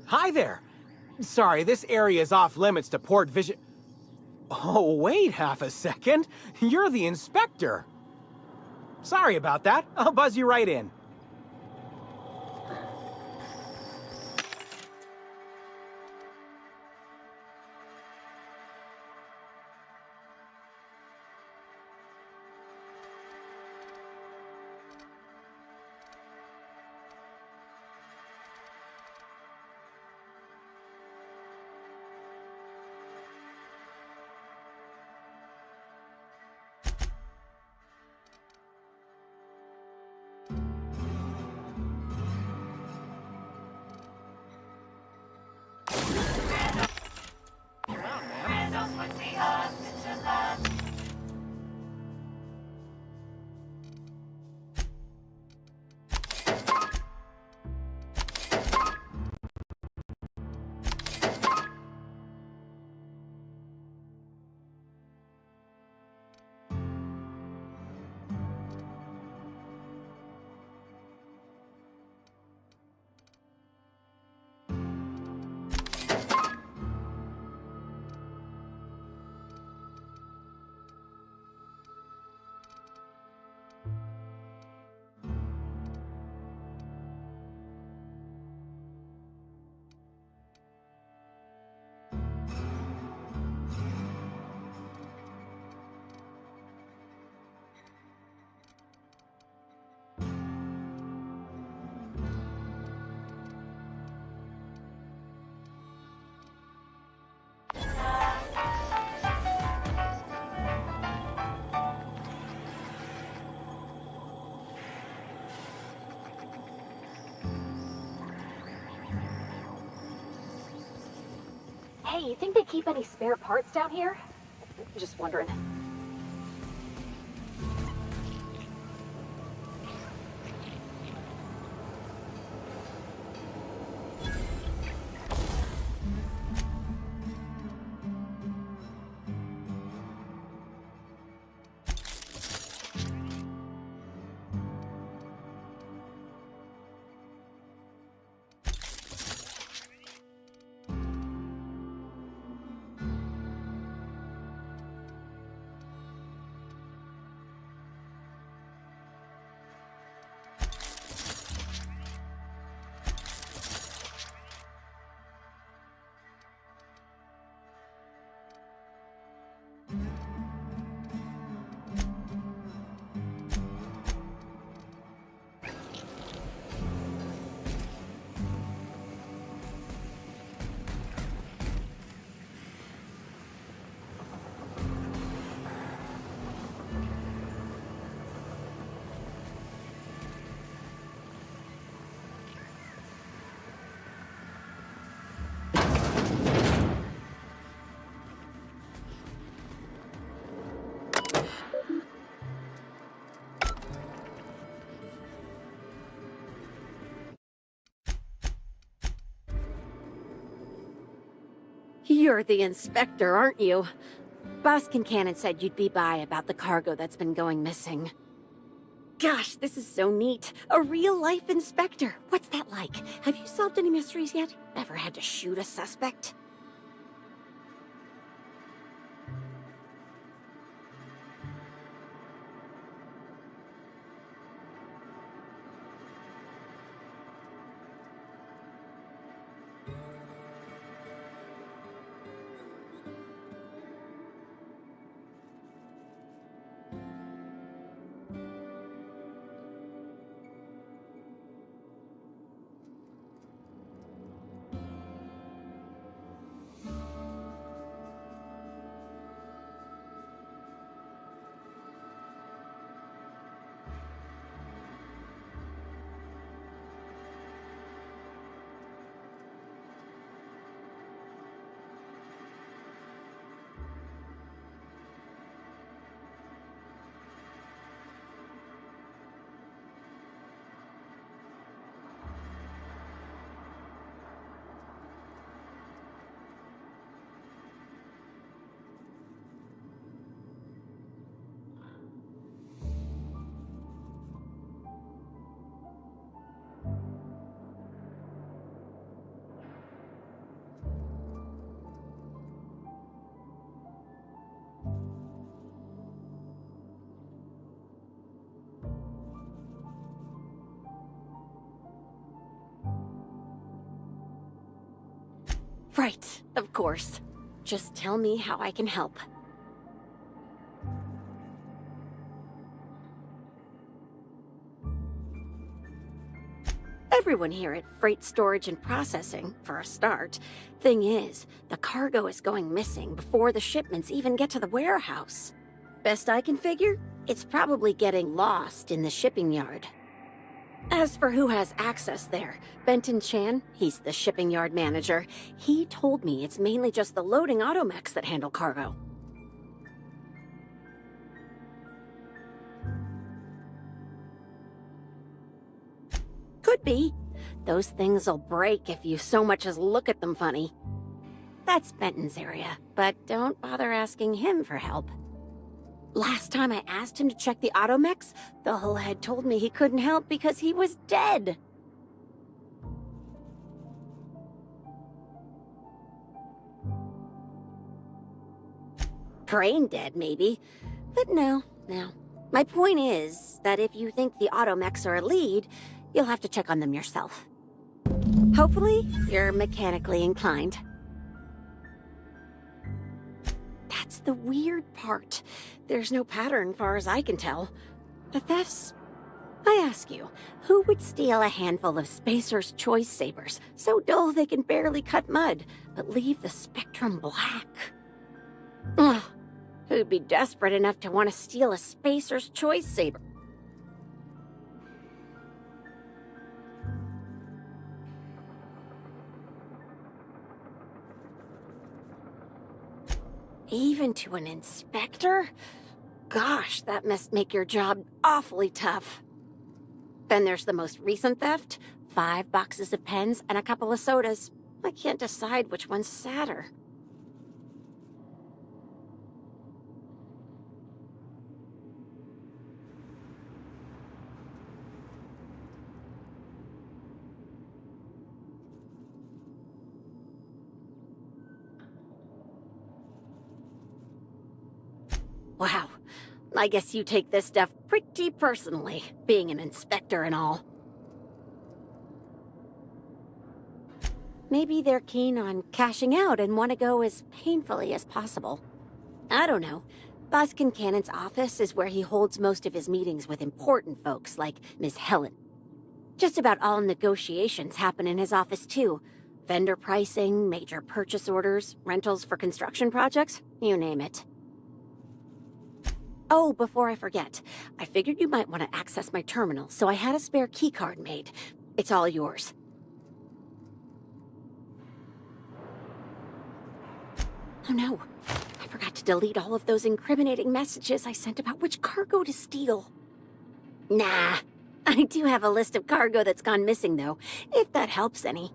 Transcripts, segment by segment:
Hi there. Sorry, this area is off limits to port vision. Oh, wait half a second. You're the inspector. Sorry about that. I'll buzz you right in. Hey, you think they keep any spare parts down here? Just wondering. You're the inspector, aren't you? Boss Kincannon said you'd be by about the cargo that's been going missing. Gosh, this is so neat. A real-life inspector. What's that like? Have you solved any mysteries yet? Ever had to shoot a suspect? Right, of course. Just tell me how I can help. Everyone here at Freight Storage and Processing, for a start. Thing is, the cargo is going missing before the shipments even get to the warehouse. Best I can figure, it's probably getting lost in the shipping yard. As for who has access there, Benton Chan, he's the shipping yard manager, he told me it's mainly just the loading automechs that handle cargo. Could be. Those things'll break if you so much as look at them funny. That's Benton's area, but don't bother asking him for help. Last time I asked him to check the automechs, the whole head told me he couldn't help because he was dead. Brain dead, maybe. But no. My point is that if you think the automechs are a lead, you'll have to check on them yourself. Hopefully, you're mechanically inclined. That's the weird part. There's no pattern far as I can tell. The thefts... I ask you, who would steal a handful of Spacer's Choice sabers, so dull they can barely cut mud, but leave the spectrum black? Ugh. Who'd be desperate enough to want to steal a Spacer's Choice saber? Even to an inspector? Gosh, that must make your job awfully tough. Then there's the most recent theft. 5 boxes of pens and a couple of sodas. I can't decide which one's sadder. Wow, I guess you take this stuff pretty personally, being an inspector and all. Maybe they're keen on cashing out and want to go as painfully as possible. I don't know. Boskin Cannon's office is where he holds most of his meetings with important folks like Miss Helen. Just about all negotiations happen in his office too. Vendor pricing, major purchase orders, rentals for construction projects, you name it. Oh, before I forget, I figured you might want to access my terminal, so I had a spare keycard made. It's all yours. Oh no, I forgot to delete all of those incriminating messages I sent about which cargo to steal. Nah, I do have a list of cargo that's gone missing though, if that helps any.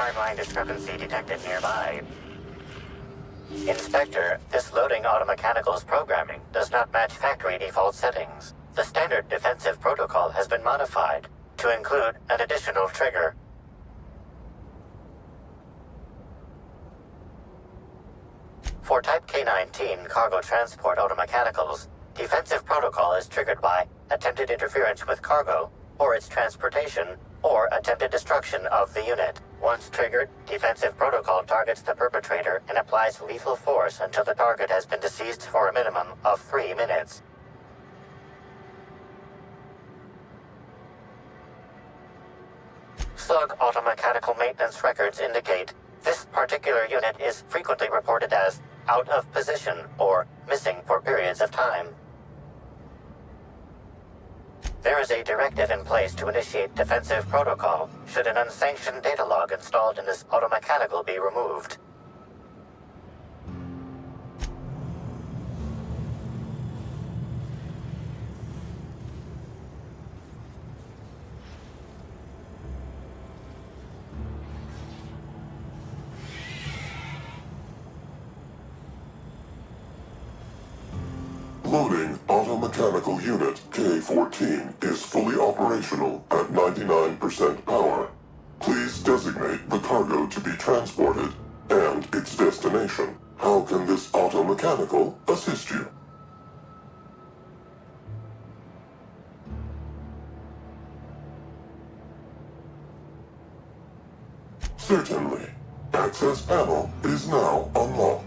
timeline discrepancy detected nearby. Inspector, this loading automechanical's programming does not match factory default settings. The standard defensive protocol has been modified to include an additional trigger. For Type K-19 cargo transport automechanicals, defensive protocol is triggered by attempted interference with cargo, or its transportation, or attempted destruction of the unit. Once triggered, defensive protocol targets the perpetrator and applies lethal force until the target has been deceased for a minimum of 3 minutes. Slug automechanical maintenance records indicate this particular unit is frequently reported as out of position or missing for periods of time. There is a directive in place to initiate defensive protocol should an unsanctioned data log installed in this automechanical be removed. Loading automechanical unit K-14 is fully operational at 99% power. Please designate the cargo to be transported and its destination. How can this automechanical assist you? Certainly. Access panel is now unlocked.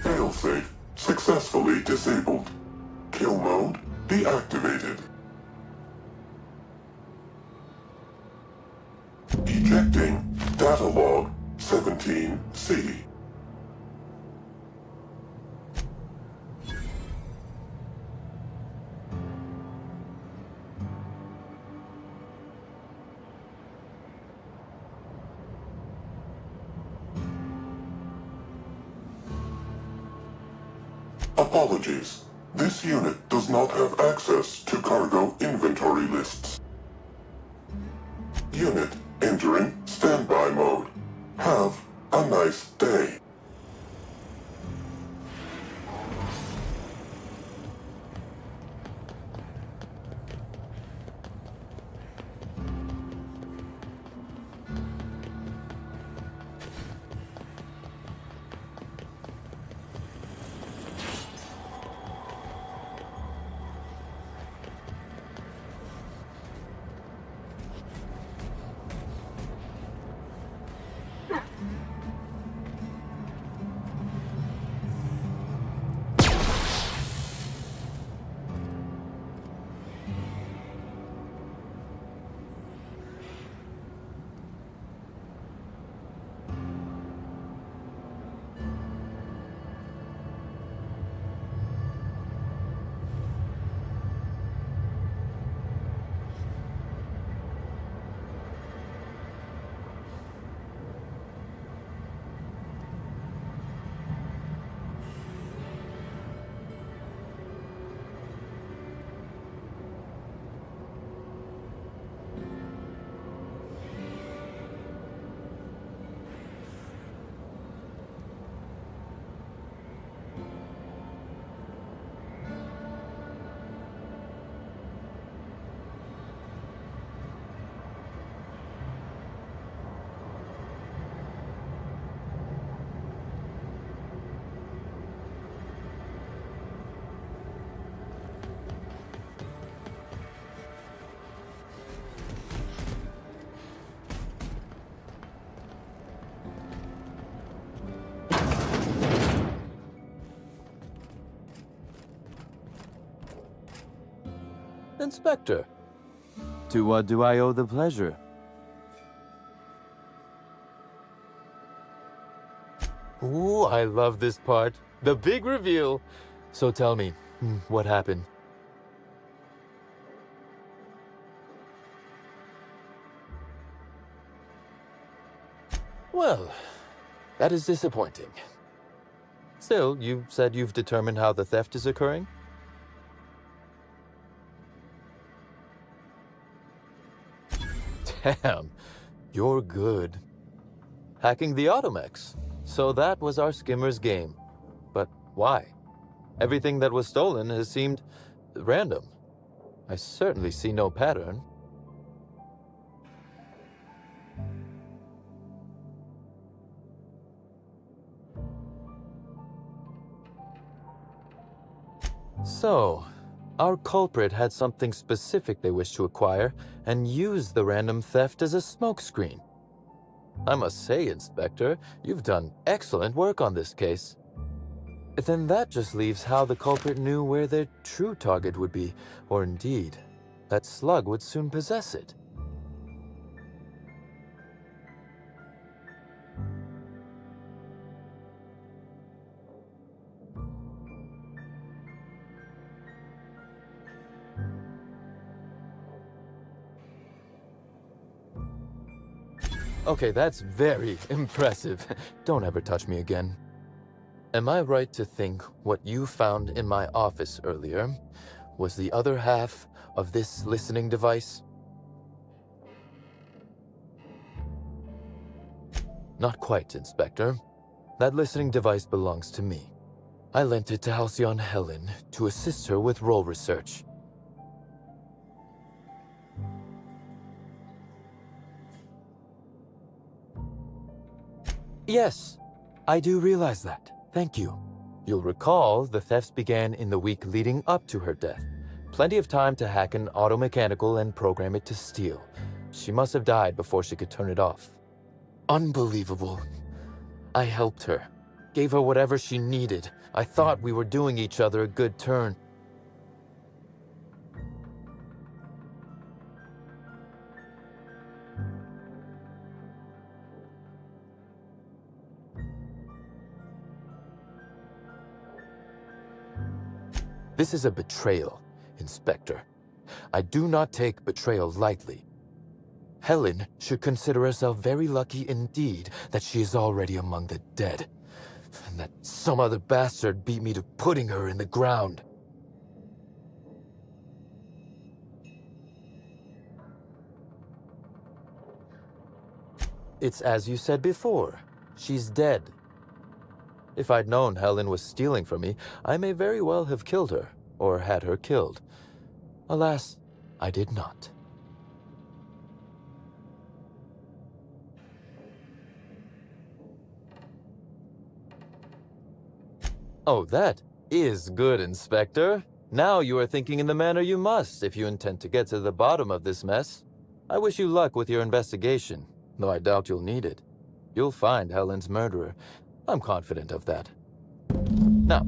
Failsafe successfully disabled. Kill mode deactivated. Ejecting data log 17C. Apologies. This unit does not have access to cargo inventory lists. Unit entering standby mode. Have a nice day. Inspector. To what do I owe the pleasure? Ooh, I love this part. The big reveal. So tell me, what happened? Well, that is disappointing. Still, you said you've determined how the theft is occurring? Damn, you're good. Hacking the Automex. So that was our skimmer's game. But why? Everything that was stolen has seemed random. I certainly see no pattern. So, our culprit had something specific they wished to acquire and used the random theft as a smokescreen. I must say, Inspector, you've done excellent work on this case. Then that just leaves how the culprit knew where their true target would be, or indeed, that Slug would soon possess it. Okay, that's very impressive. Don't ever touch me again. Am I right to think what you found in my office earlier was the other half of this listening device? Not quite, Inspector. That listening device belongs to me. I lent it to Halcyon Helen to assist her with role research. Yes, I do realize that. Thank you. You'll recall the thefts began in the week leading up to her death. Plenty of time to hack an automechanical and program it to steal. She must have died before she could turn it off. Unbelievable. I helped her. Gave her whatever she needed. I thought we were doing each other a good turn. This is a betrayal, Inspector. I do not take betrayal lightly. Helen should consider herself very lucky indeed that she is already among the dead, and that some other bastard beat me to putting her in the ground. It's as you said before. She's dead. If I'd known Helen was stealing from me, I may very well have killed her, or had her killed. Alas, I did not. Oh, that is good, Inspector. Now you are thinking in the manner you must if you intend to get to the bottom of this mess. I wish you luck with your investigation, though I doubt you'll need it. You'll find Helen's murderer. I'm confident of that. Now,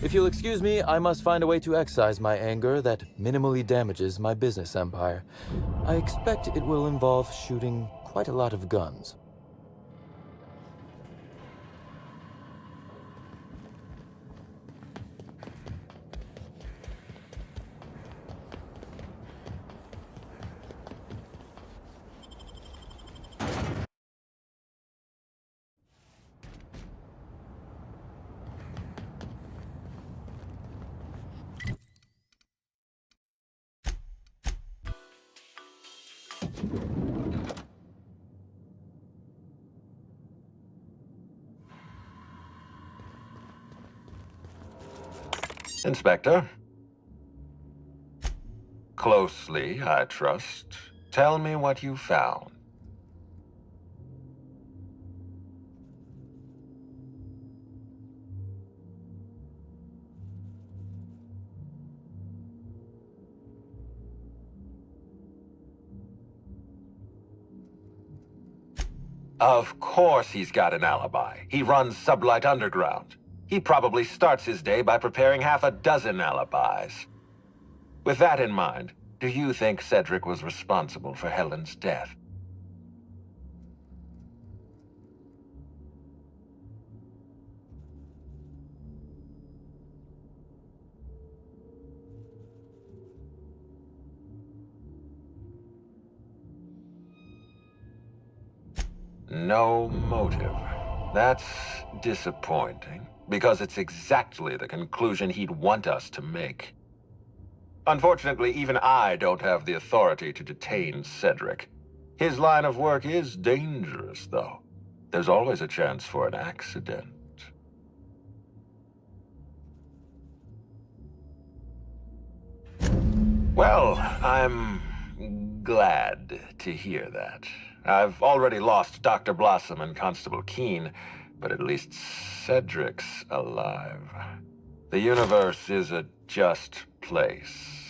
if you'll excuse me, I must find a way to excise my anger that minimally damages my business empire. I expect it will involve shooting quite a lot of guns. Inspector? Closely, I trust. Tell me what you found. Of course he's got an alibi. He runs Sublight Underground. He probably starts his day by preparing half a dozen alibis. With that in mind, do you think Cedric was responsible for Helen's death? No motive. That's disappointing, because it's exactly the conclusion he'd want us to make. Unfortunately, even I don't have the authority to detain Cedric. His line of work is dangerous, though. There's always a chance for an accident. Well, I'm glad to hear that. I've already lost Dr. Blossom and Constable Keene, but at least Cedric's alive. The universe is a just place.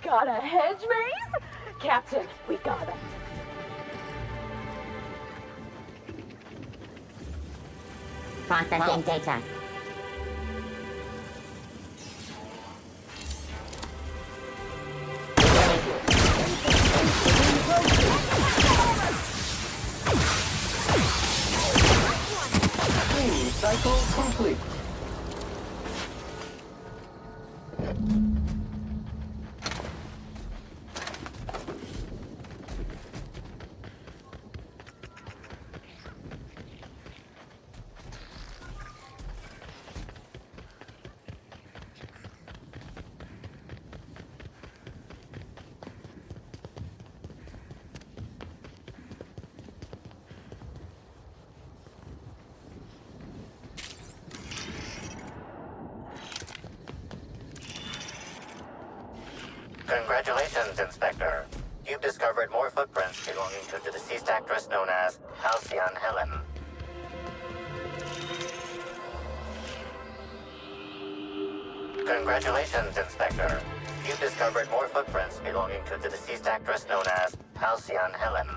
Got a hedge maze? Captain, we got it. Processing data. Cycle complete. Congratulations, Inspector. You've discovered more footprints belonging to the deceased actress known as Halcyon Helen. Congratulations, Inspector. You've discovered more footprints belonging to the deceased actress known as Halcyon Helen.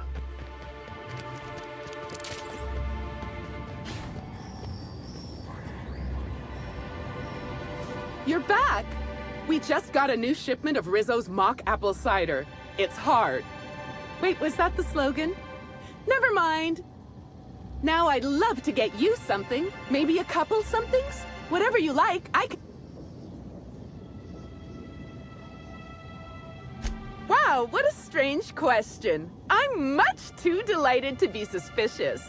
You're back! We just got a new shipment of Rizzo's mock apple cider. It's hard. Wait, was that the slogan? Never mind. Now I'd love to get you something. Maybe a couple somethings? Whatever you like, I can... Wow, what a strange question. I'm much too delighted to be suspicious.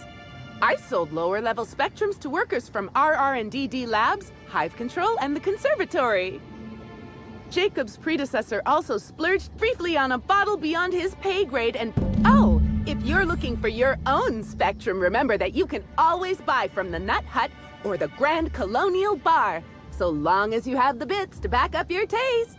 I sold lower-level spectrums to workers from RR&DD Labs, Hive Control, and the Conservatory. Jacob's predecessor also splurged briefly on a bottle beyond his pay grade and... Oh, if you're looking for your own Spectrum, remember that you can always buy from the Nut Hut or the Grand Colonial Bar, so long as you have the bits to back up your taste.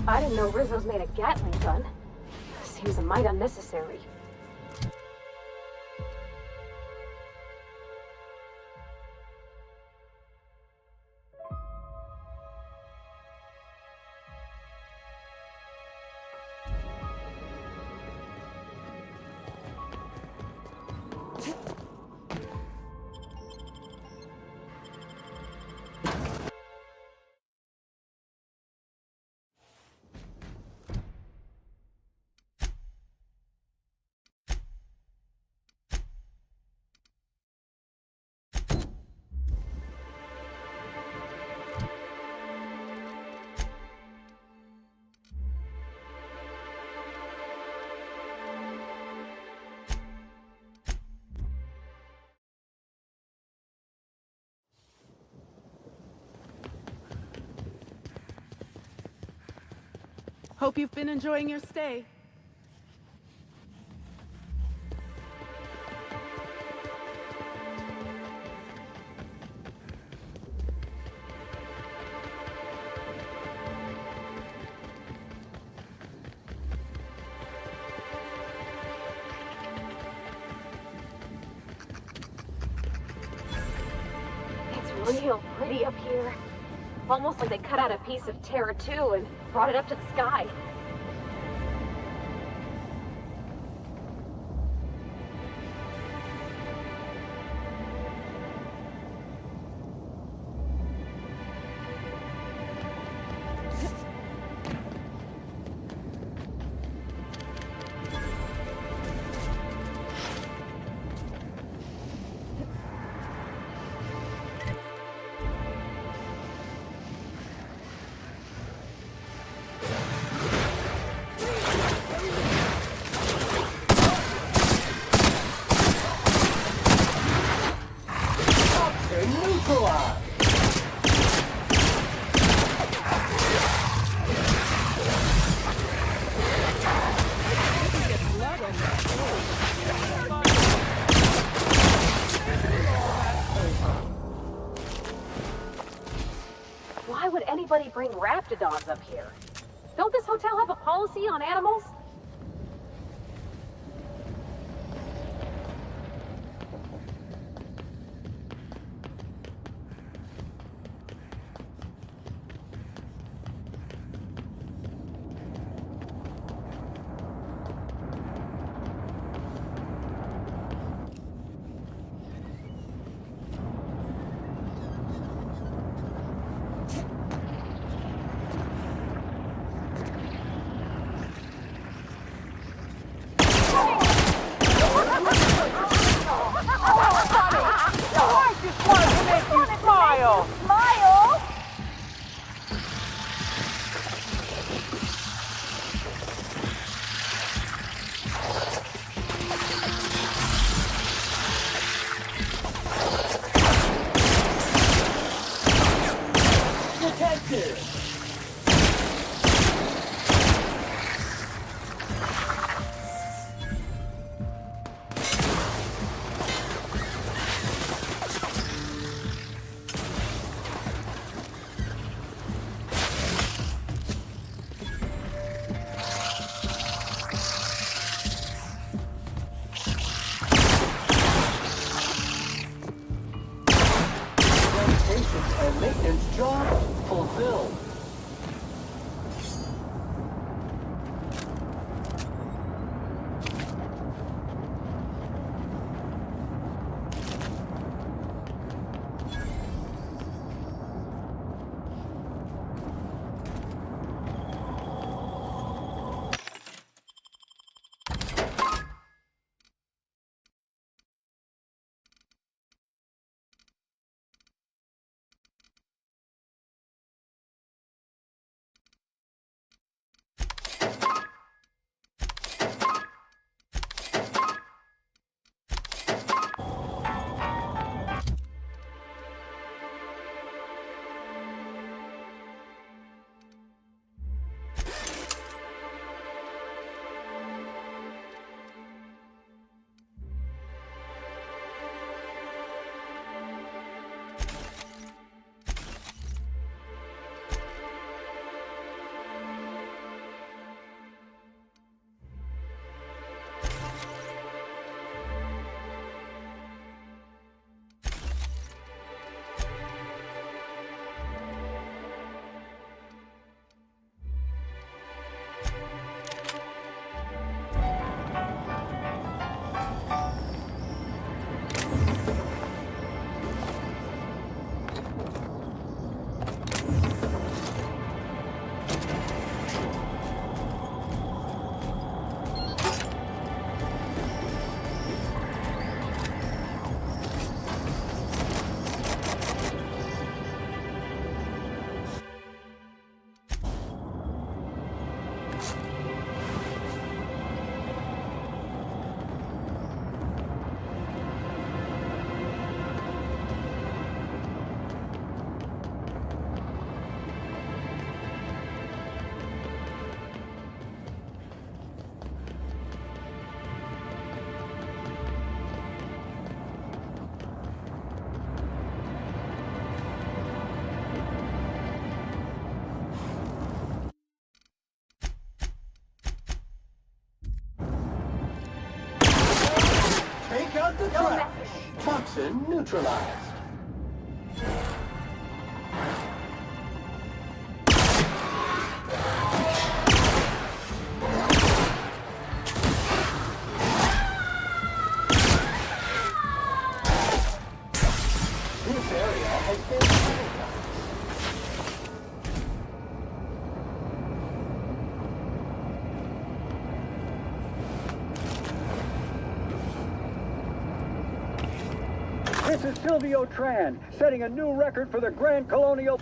I didn't know Rizzo's made a Gatling gun. Seems a mite unnecessary. Hope you've been enjoying your stay. It's real pretty up here. Almost like they cut out a piece of Terra 2 and brought it up to the sky. Why would anybody bring raptidons up here? Don't this hotel have a policy on animals? trash. Toxin neutralized. This area has been sanitized. This is Silvio Tran, setting a new record for the Grand Colonial...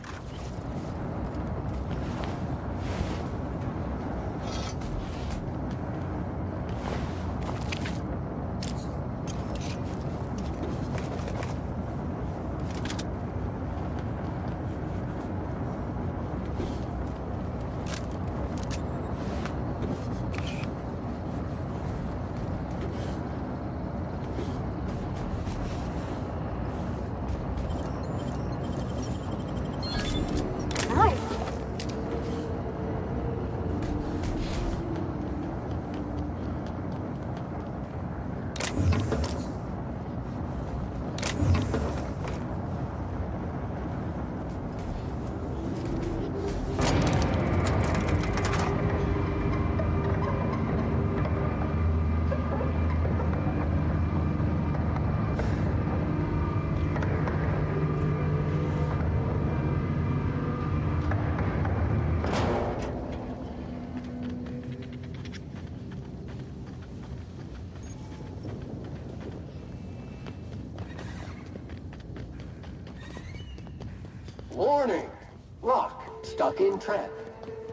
Warning! Rock stuck in trap.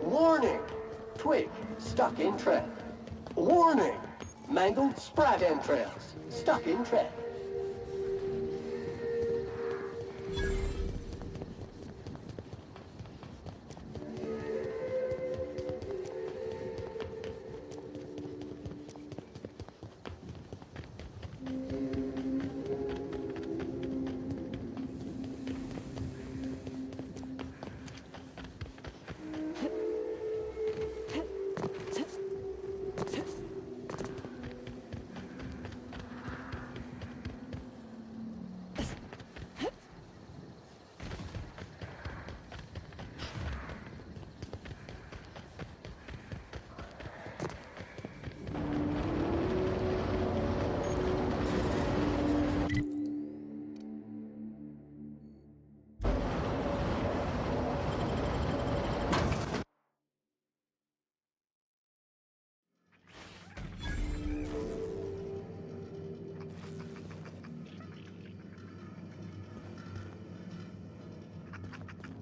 Warning! Twig stuck in trap. Warning! Mangled sprat entrails stuck in trap.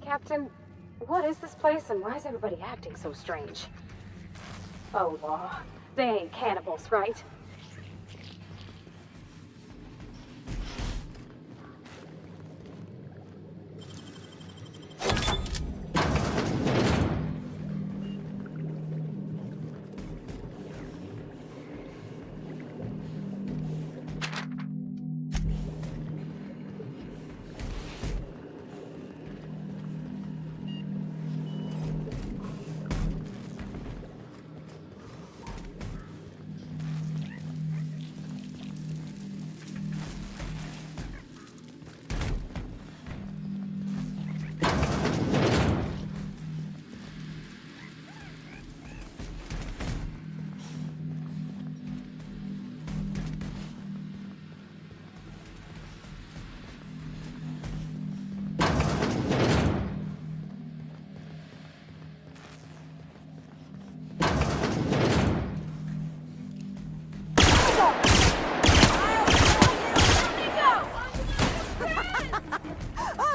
Captain, what is this place and why is everybody acting so strange? Oh, law. They ain't cannibals, right?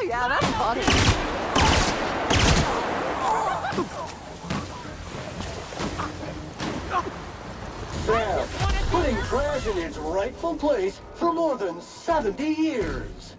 Yeah, that's funny. Sam, putting trash in its rightful place for more than 70 years.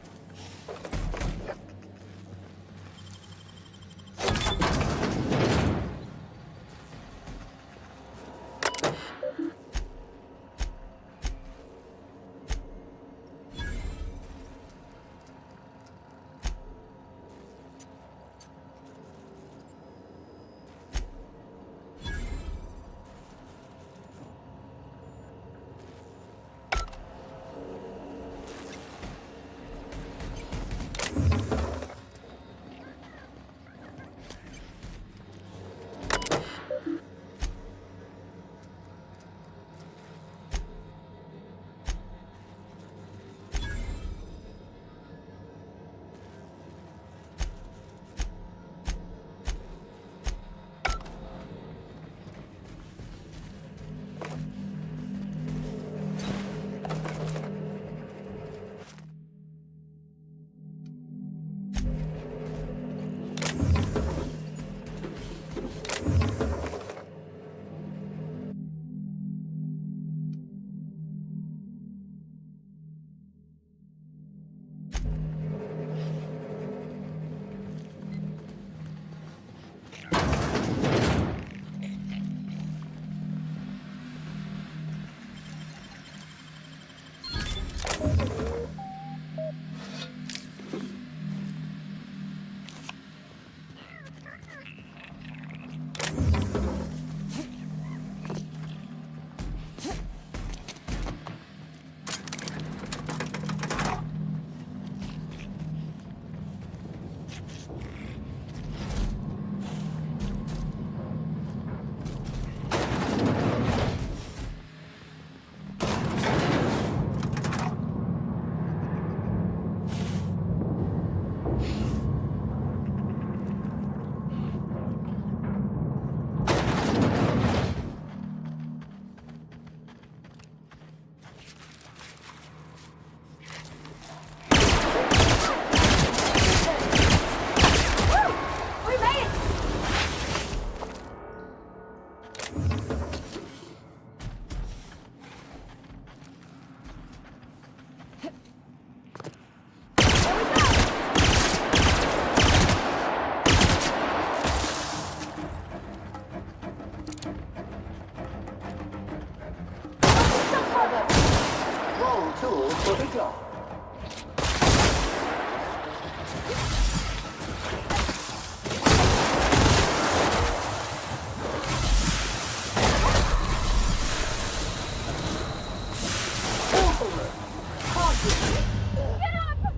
Get up!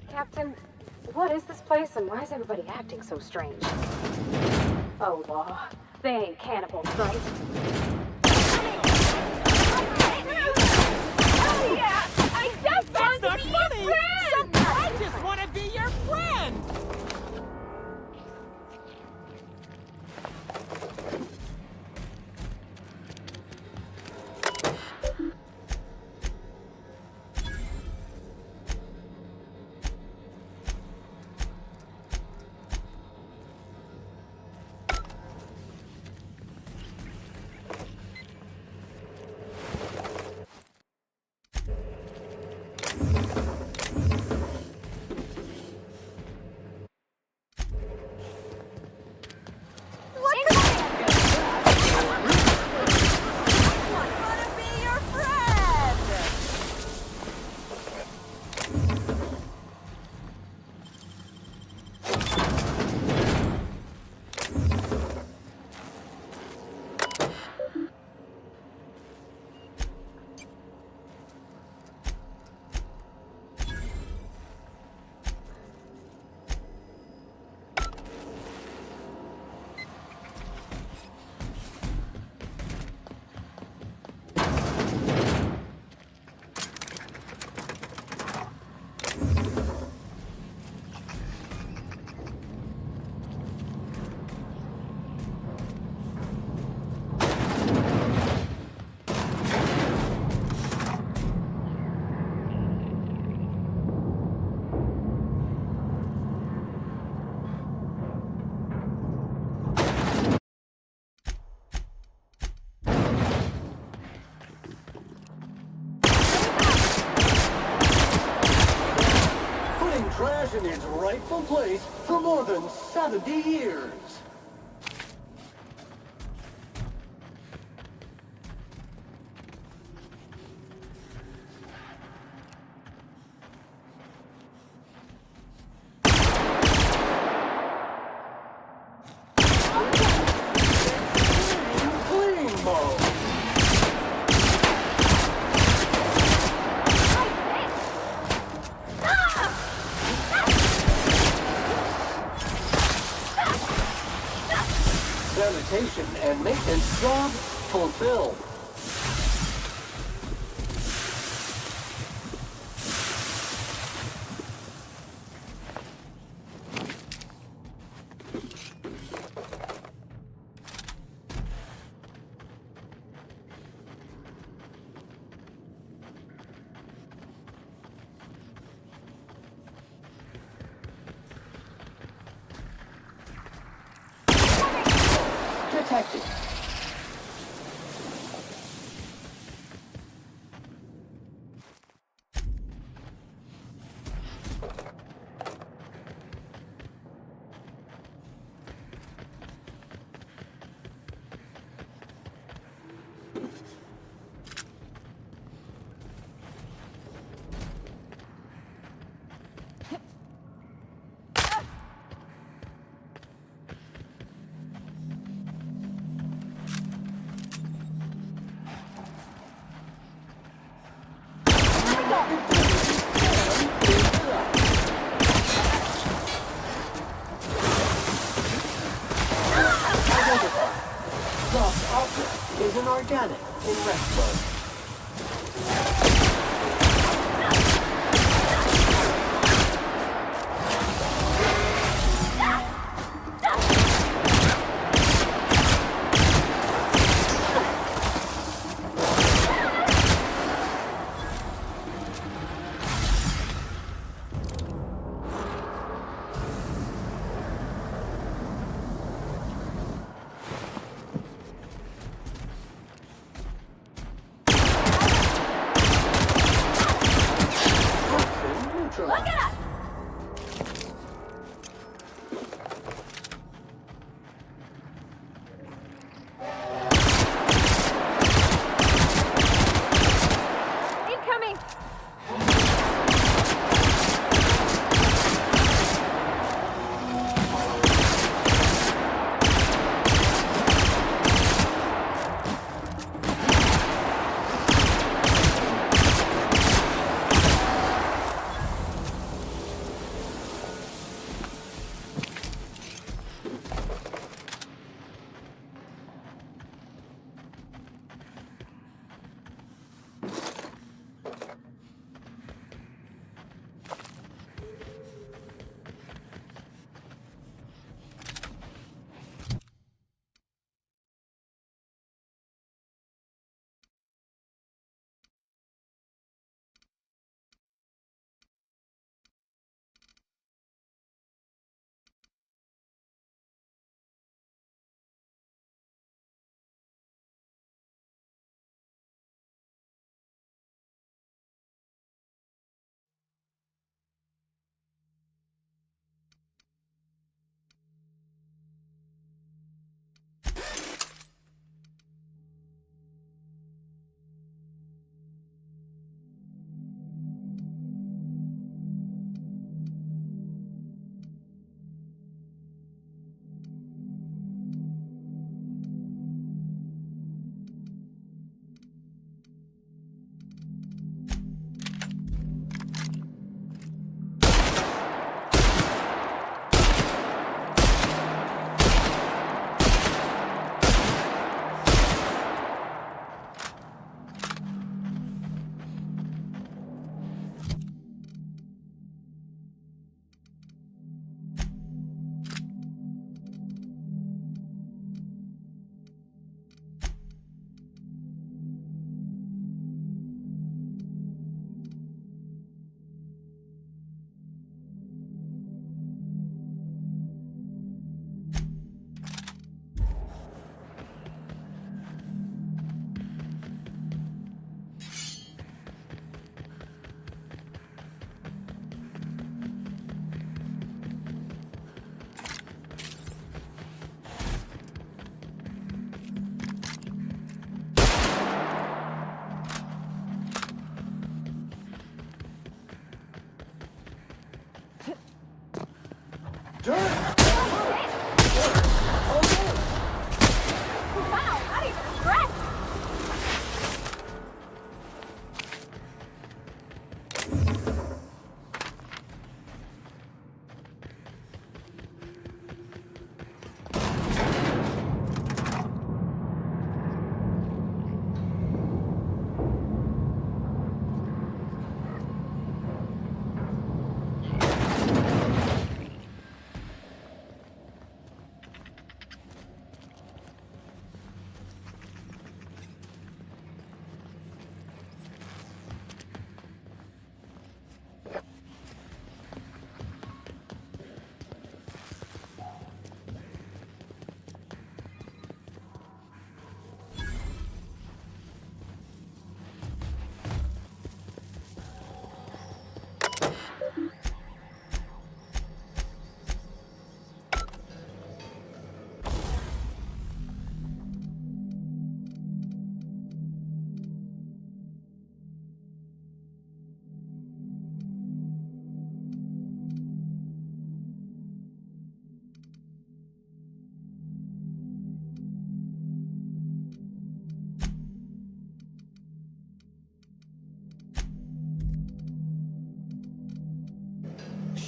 Captain, what is this place and why is everybody acting so strange? Oh, law. They ain't cannibals, right? Oh, yeah! I just want to be your friend! I just want to be your friend! Trash in its rightful place for more than 70 years. Clean mode. Sanitation and maintenance job fulfilled. Detected. Lost object is an organic in rest mode. me!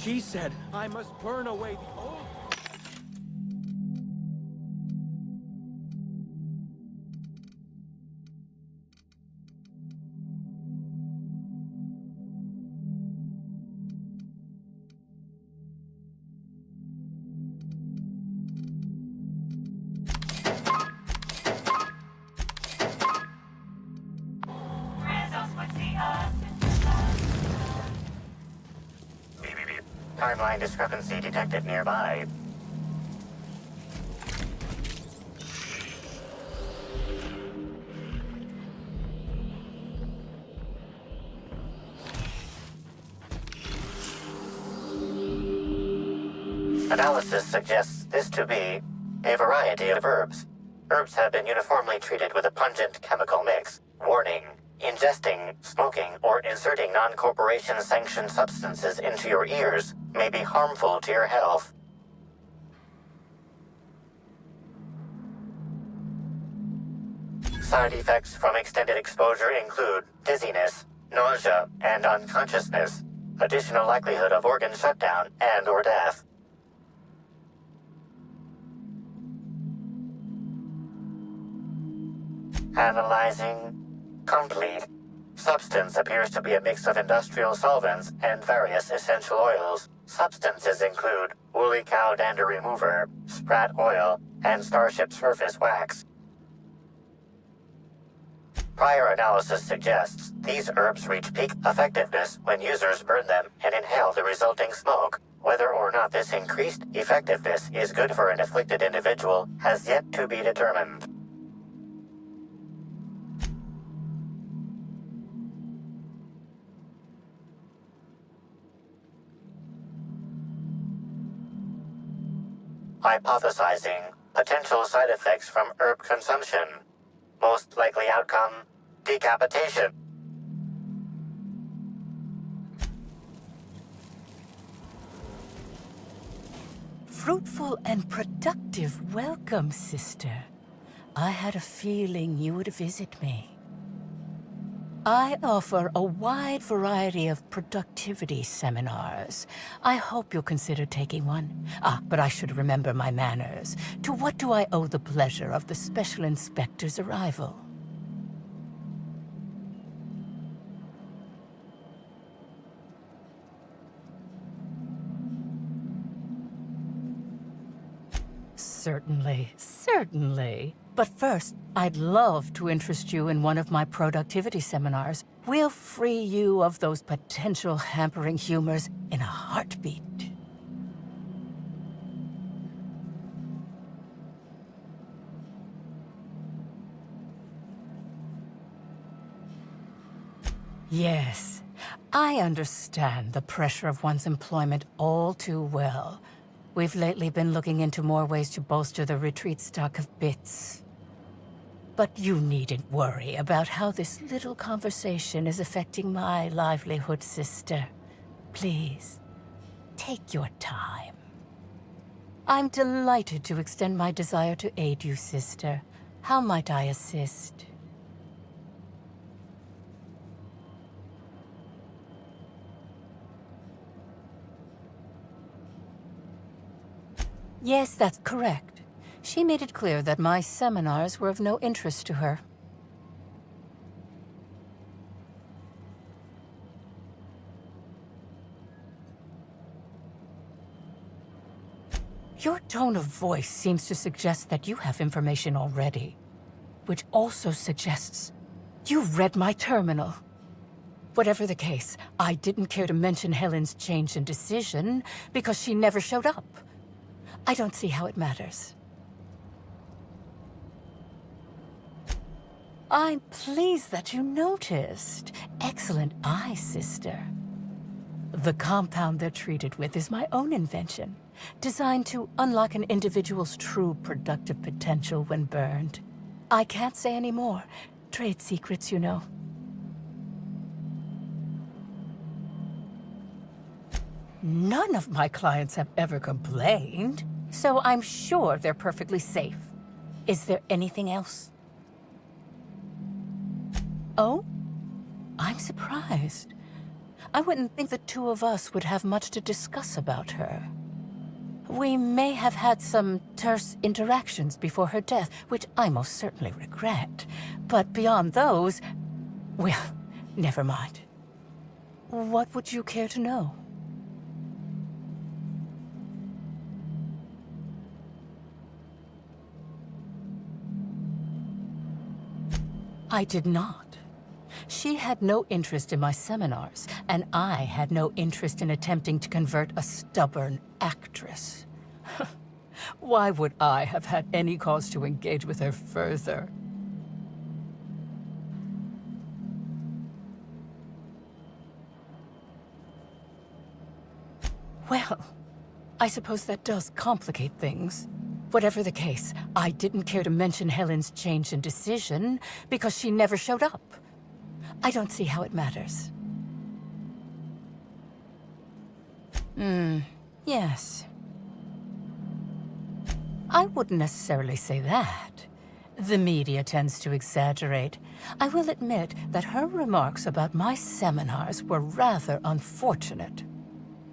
She said I must burn away the old... Timeline discrepancy detected nearby. Analysis suggests this to be a variety of herbs. Herbs have been uniformly treated with a pungent chemical mix. Warning, Ingesting, smoking, or inserting non-corporation sanctioned substances into your ears may be harmful to your health. Side effects from extended exposure include dizziness, nausea, and unconsciousness, additional likelihood of organ shutdown and/or death. Analyzing. Complete. Substance appears to be a mix of industrial solvents and various essential oils. Substances include woolly cow dander remover, sprat oil, and starship surface wax. Prior analysis suggests these herbs reach peak effectiveness when users burn them and inhale the resulting smoke. Whether or not this increased effectiveness is good for an afflicted individual has yet to be determined. Hypothesizing potential side effects from herb consumption. Most likely outcome, decapitation. Fruitful and productive welcome, sister. I had a feeling you would visit me. I offer a wide variety of productivity seminars. I hope you'll consider taking one. But I should remember my manners. To what do I owe the pleasure of the Special Inspector's arrival? Certainly, certainly. But first, I'd love to interest you in one of my productivity seminars. We'll free you of those potential hampering humors in a heartbeat. Yes, I understand the pressure of one's employment all too well. We've lately been looking into more ways to bolster the retreat stock of bits. But you needn't worry about how this little conversation is affecting my livelihood, sister. Please, take your time. I'm delighted to extend my desire to aid you, sister. How might I assist? Yes, that's correct. She made it clear that my seminars were of no interest to her. Your tone of voice seems to suggest that you have information already, which also suggests you've read my terminal. Whatever the case, I didn't care to mention Helen's change in decision because she never showed up. I don't see how it matters. I'm pleased that you noticed. Excellent eye, sister. The compound they're treated with is my own invention, designed to unlock an individual's true productive potential when burned. I can't say any more. Trade secrets, you know. None of my clients have ever complained, so I'm sure they're perfectly safe. Is there anything else? Oh? I'm surprised. I wouldn't think the two of us would have much to discuss about her. We may have had some terse interactions before her death, which I most certainly regret. But beyond those, well, never mind. What would you care to know? I did not. She had no interest in my seminars, and I had no interest in attempting to convert a stubborn actress. Why would I have had any cause to engage with her further? Well, I suppose that does complicate things. Whatever the case, I didn't care to mention Helen's change in decision because she never showed up. I don't see how it matters. Yes. I wouldn't necessarily say that. The media tends to exaggerate. I will admit that her remarks about my seminars were rather unfortunate.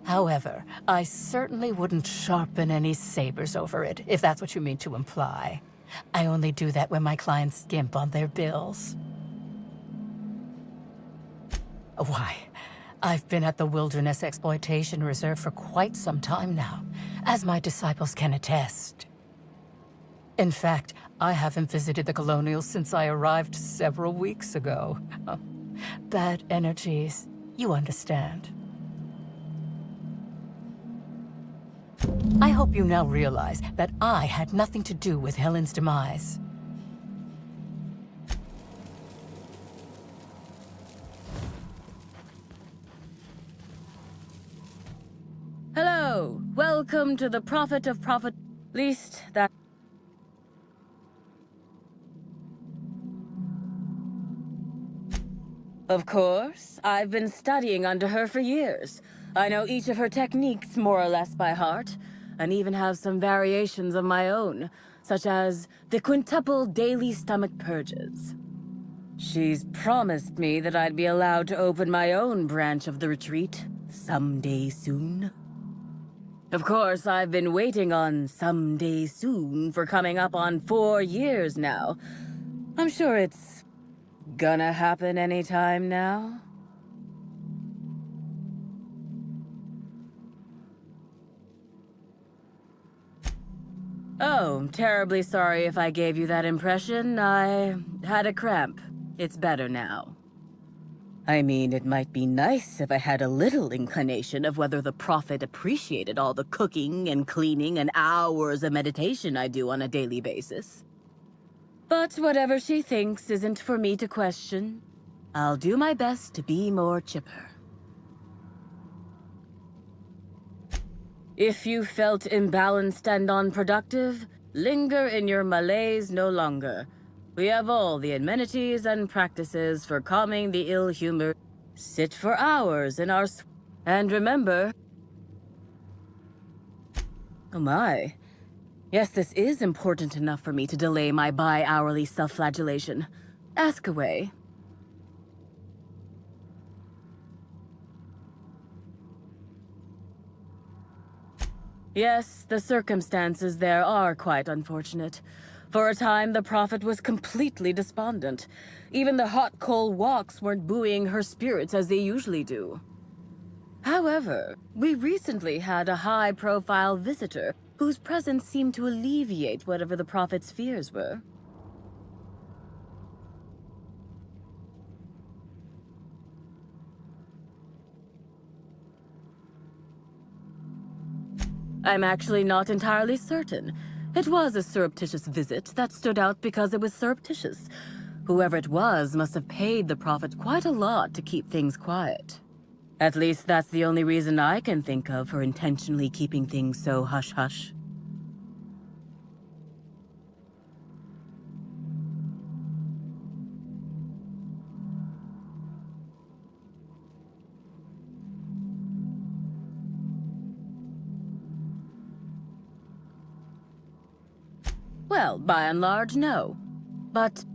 However, I certainly wouldn't sharpen any sabers over it, if that's what you mean to imply. I only do that when my clients skimp on their bills. Why, I've been at the Wilderness Exploitation Reserve for quite some time now, as my disciples can attest. In fact, I haven't visited the Colonials since I arrived several weeks ago. Bad energies, you understand. I hope you now realize that I had nothing to do with Helen's demise. Hello, welcome to the Prophet of Prophet. Least that. Of course, I've been studying under her for years. I know each of her techniques more or less by heart, and even have some variations of my own, such as the quintuple daily stomach purges. She's promised me that I'd be allowed to open my own branch of the retreat someday soon. Of course, I've been waiting on someday soon for coming up on 4 years now. I'm sure it's gonna happen anytime now. Oh, terribly sorry if I gave you that impression. I had a cramp. It's better now. I mean, it might be nice if I had a little inclination of whether the Prophet appreciated all the cooking and cleaning and hours of meditation I do on a daily basis. But whatever she thinks isn't for me to question. I'll do my best to be more chipper. If you felt imbalanced and unproductive, linger in your malaise no longer. We have all the amenities and practices for calming the ill-humor. Sit for hours in our and remember... Oh my. Yes, this is important enough for me to delay my bi-hourly self-flagellation. Ask away. Yes, the circumstances there are quite unfortunate. For a time, the Prophet was completely despondent. Even the hot coal walks weren't buoying her spirits as they usually do. However, we recently had a high-profile visitor whose presence seemed to alleviate whatever the Prophet's fears were. I'm actually not entirely certain. It was a surreptitious visit that stood out because it was surreptitious. Whoever it was must have paid the Prophet quite a lot to keep things quiet. At least that's the only reason I can think of for intentionally keeping things so hush-hush. Well, by and large, no. But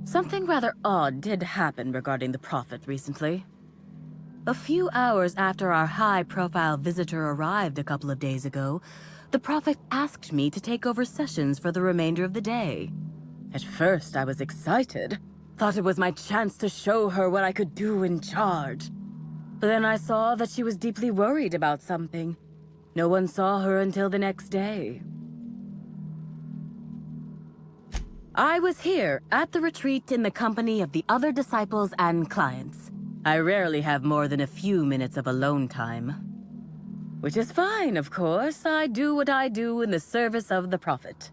something rather odd did happen regarding the Prophet recently. A few hours after our high-profile visitor arrived a couple of days ago, the Prophet asked me to take over sessions for the remainder of the day. At first, I was excited. Thought it was my chance to show her what I could do in charge. But then I saw that she was deeply worried about something. No one saw her until the next day. I was here at the retreat in the company of the other disciples and clients. I rarely have more than a few minutes of alone time. Which is fine, of course. I do what I do in the service of the Prophet,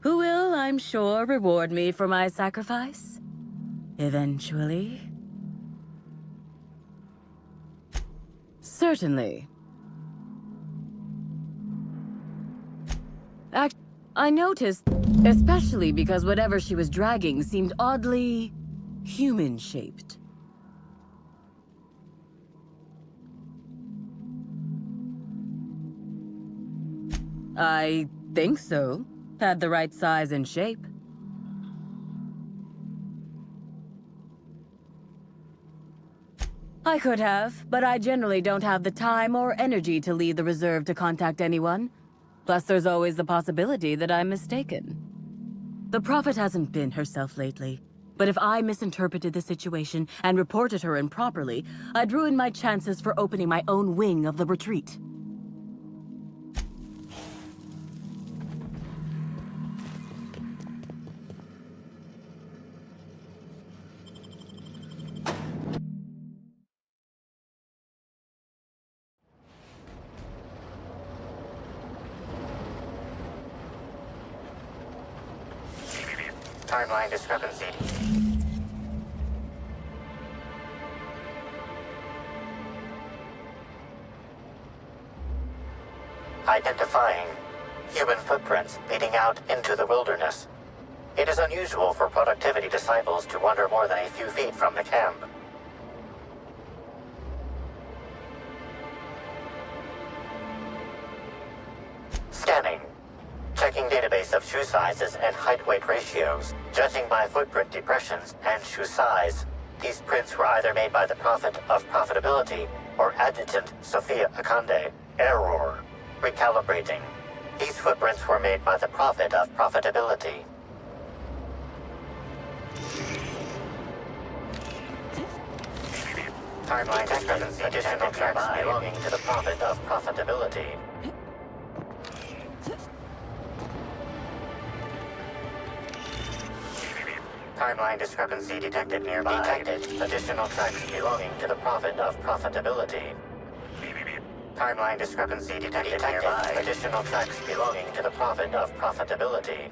who will, I'm sure, reward me for my sacrifice. Eventually. Certainly. I noticed, especially because whatever she was dragging seemed oddly human-shaped. I think so. Had the right size and shape. I could have, but I generally don't have the time or energy to leave the reserve to contact anyone. Plus, there's always the possibility that I'm mistaken. The Prophet hasn't been herself lately, but if I misinterpreted the situation and reported her improperly, I'd ruin my chances for opening my own wing of the retreat. Timeline discrepancy. Identifying human footprints leading out into the wilderness. It is unusual for productivity disciples to wander more than a few feet from the camp. Scanning. Checking database of shoe sizes and height-weight ratios. Judging by footprint depressions and shoe size, these prints were either made by the Prophet of Profitability or Adjutant Sophia Akande. Error. Recalibrating. These footprints were made by the Prophet of Profitability. Timeline discrepancy. Additional tracks belonging to the Prophet of Profitability. Timeline discrepancy detected nearby. Detected. Additional tracks belonging to the Prophet of Profitability. Timeline discrepancy detected nearby. Additional tracks belonging to the Prophet of Profitability.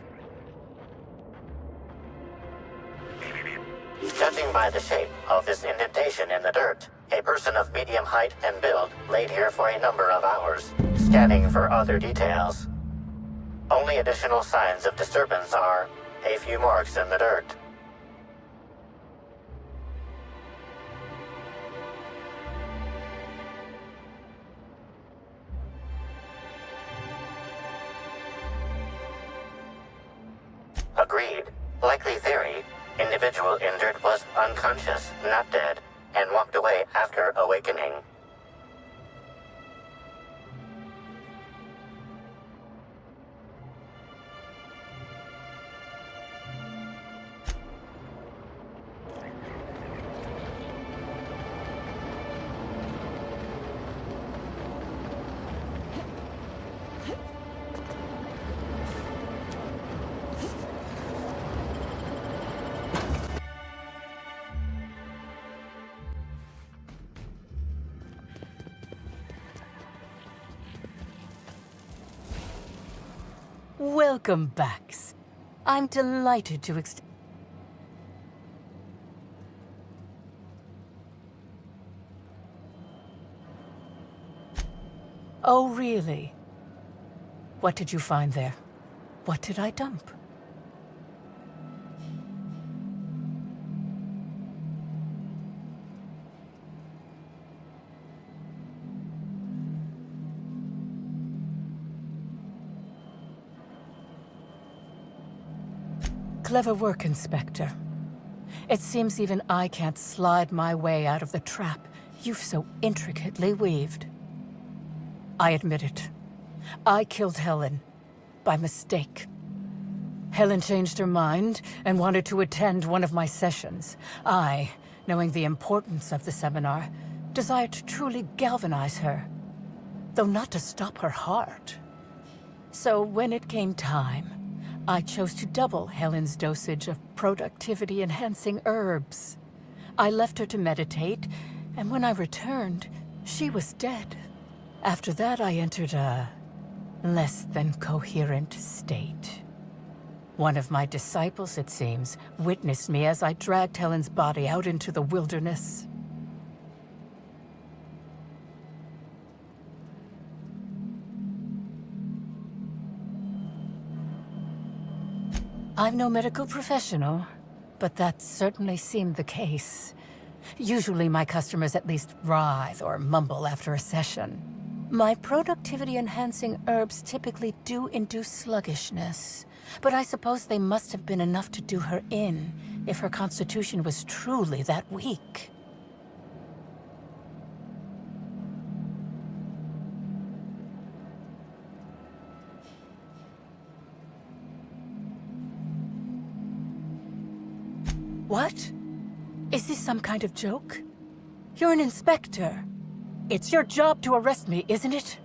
Judging by the shape of this indentation in the dirt, a person of medium height and build laid here for a number of hours, scanning for other details. Only additional signs of disturbance are a few marks in the dirt. Agreed. Likely theory. Individual injured was unconscious, not dead, and walked away after awakening. Welcome back. I'm delighted to Oh, really? What did you find there? What did I dump? Clever work, Inspector. It seems even I can't slide my way out of the trap you've so intricately weaved. I admit it. I killed Helen. By mistake. Helen changed her mind and wanted to attend one of my sessions. I, knowing the importance of the seminar, desired to truly galvanize her, though not to stop her heart. So when it came time, I chose to double Helen's dosage of productivity-enhancing herbs. I left her to meditate, and when I returned, she was dead. After that, I entered a less than coherent state. One of my disciples, it seems, witnessed me as I dragged Helen's body out into the wilderness. I'm no medical professional, but that certainly seemed the case. Usually my customers at least writhe or mumble after a session. My productivity-enhancing herbs typically do induce sluggishness, but I suppose they must have been enough to do her in, if her constitution was truly that weak. What? Is this some kind of joke? You're an inspector. It's your job to arrest me, isn't it?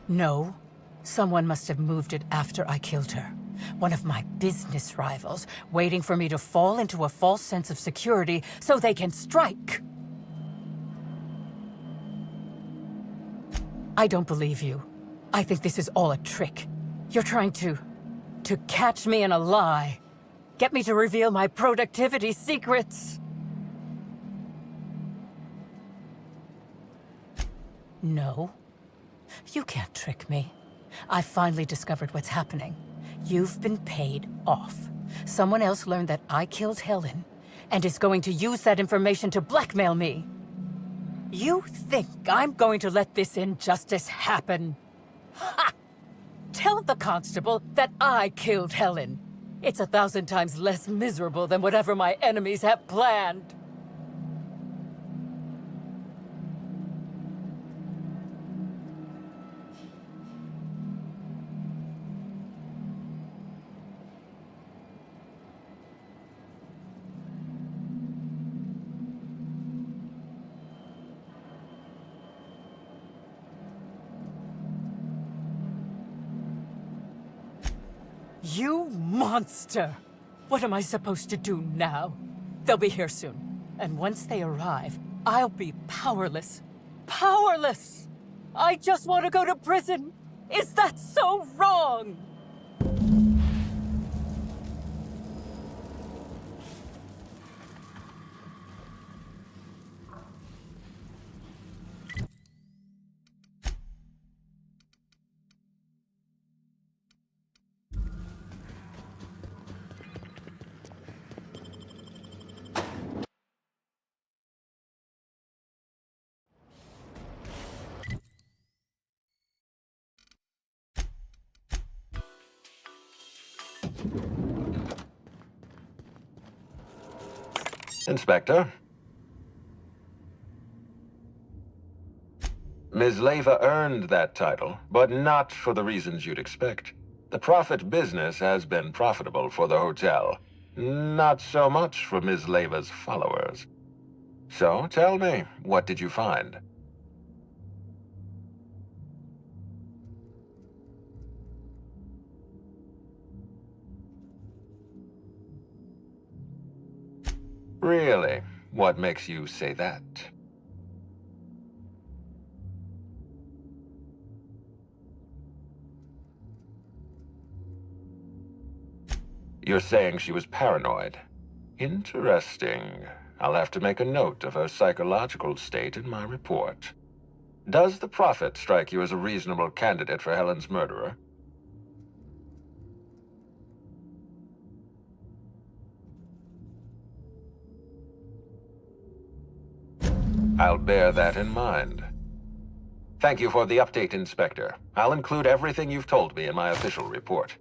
No. Someone must have moved it after I killed her. One of my business rivals, waiting for me to fall into a false sense of security so they can strike. I don't believe you. I think this is all a trick. You're trying to catch me in a lie. Get me to reveal my productivity secrets. No. You can't trick me. I finally discovered what's happening. You've been paid off. Someone else learned that I killed Helen, and is going to use that information to blackmail me. You think I'm going to let this injustice happen? Ha! Tell the constable that I killed Helen. It's 1,000 times less miserable than whatever my enemies have planned. You monster! What am I supposed to do now? They'll be here soon. And once they arrive, I'll be powerless. Powerless! I just want to go to prison! Is that so wrong? Inspector? Ms. Leyva earned that title, but not for the reasons you'd expect. The profit business has been profitable for the hotel. Not so much for Ms. Leyva's followers. So, tell me, what did you find? Really? What makes you say that? You're saying she was paranoid. Interesting. I'll have to make a note of her psychological state in my report. Does the Prophet strike you as a reasonable candidate for Helen's murderer? I'll bear that in mind. Thank you for the update, Inspector. I'll include everything you've told me in my official report.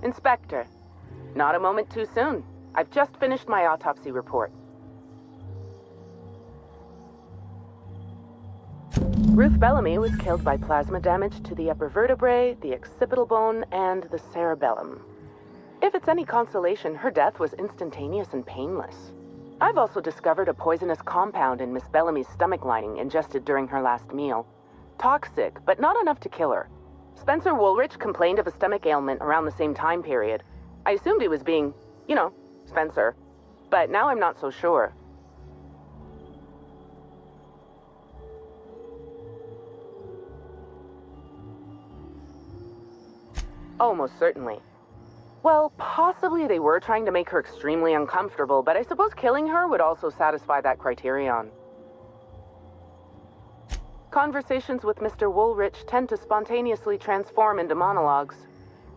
Inspector, not a moment too soon. I've just finished my autopsy report. Ruth Bellamy was killed by plasma damage to the upper vertebrae, the occipital bone, and the cerebellum. If it's any consolation, her death was instantaneous and painless. I've also discovered a poisonous compound in Miss Bellamy's stomach lining ingested during her last meal. Toxic, but not enough to kill her. Spencer Woolrich complained of a stomach ailment around the same time period. I assumed he was being, Spencer. But now I'm not so sure. Almost certainly. Well, possibly they were trying to make her extremely uncomfortable, but I suppose killing her would also satisfy that criterion. Conversations with Mr. Woolrich tend to spontaneously transform into monologues.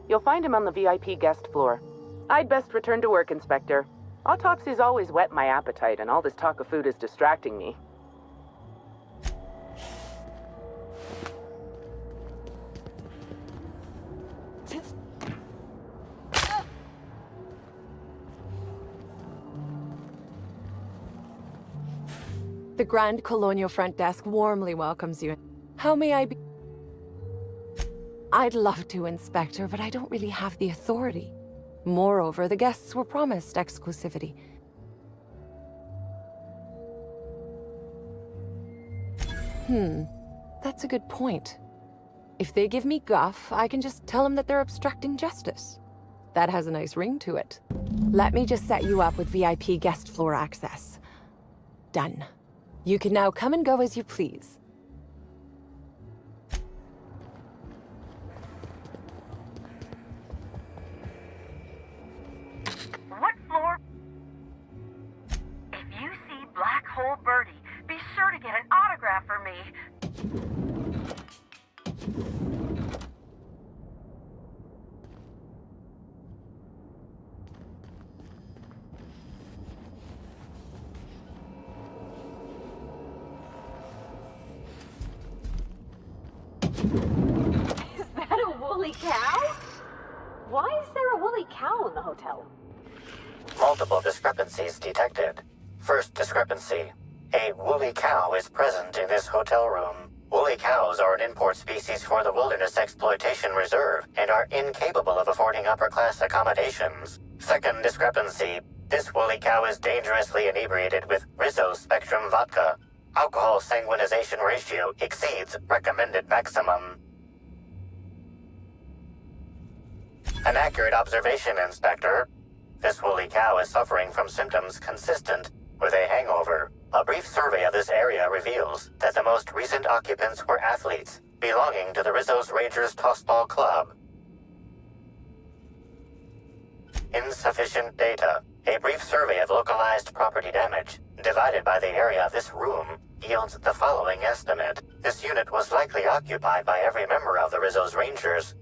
You'll find him on the VIP guest floor. I'd best return to work, Inspector. Autopsies always whet my appetite, and all this talk of food is distracting me. The Grand Colonial Front Desk warmly welcomes you. How may I be? I'd love to, Inspector, but I don't really have the authority. Moreover, the guests were promised exclusivity. That's a good point. If they give me guff, I can just tell them that they're obstructing justice. That has a nice ring to it. Let me just set you up with VIP guest floor access. Done. You can now come and go as you please. What floor? If you see Black Hole Birdie, be sure to get an autograph for me. Is that a woolly cow? Why is there a woolly cow in the hotel? Multiple discrepancies detected. First discrepancy. A woolly cow is present in this hotel room. Woolly cows are an import species for the Wilderness Exploitation Reserve and are incapable of affording upper-class accommodations. Second discrepancy. This woolly cow is dangerously inebriated with Rizzo Spectrum vodka. Alcohol sanguinization ratio exceeds recommended maximum. An accurate observation, Inspector. This woolly cow is suffering from symptoms consistent with a hangover. A brief survey of this area reveals that the most recent occupants were athletes belonging to the Rizzo's Rangers Tossball Club. Insufficient data. A brief survey of localized property damage, divided by the area of this room, yields the following estimate. This unit was likely occupied by every member of the Rizzo's Rangers.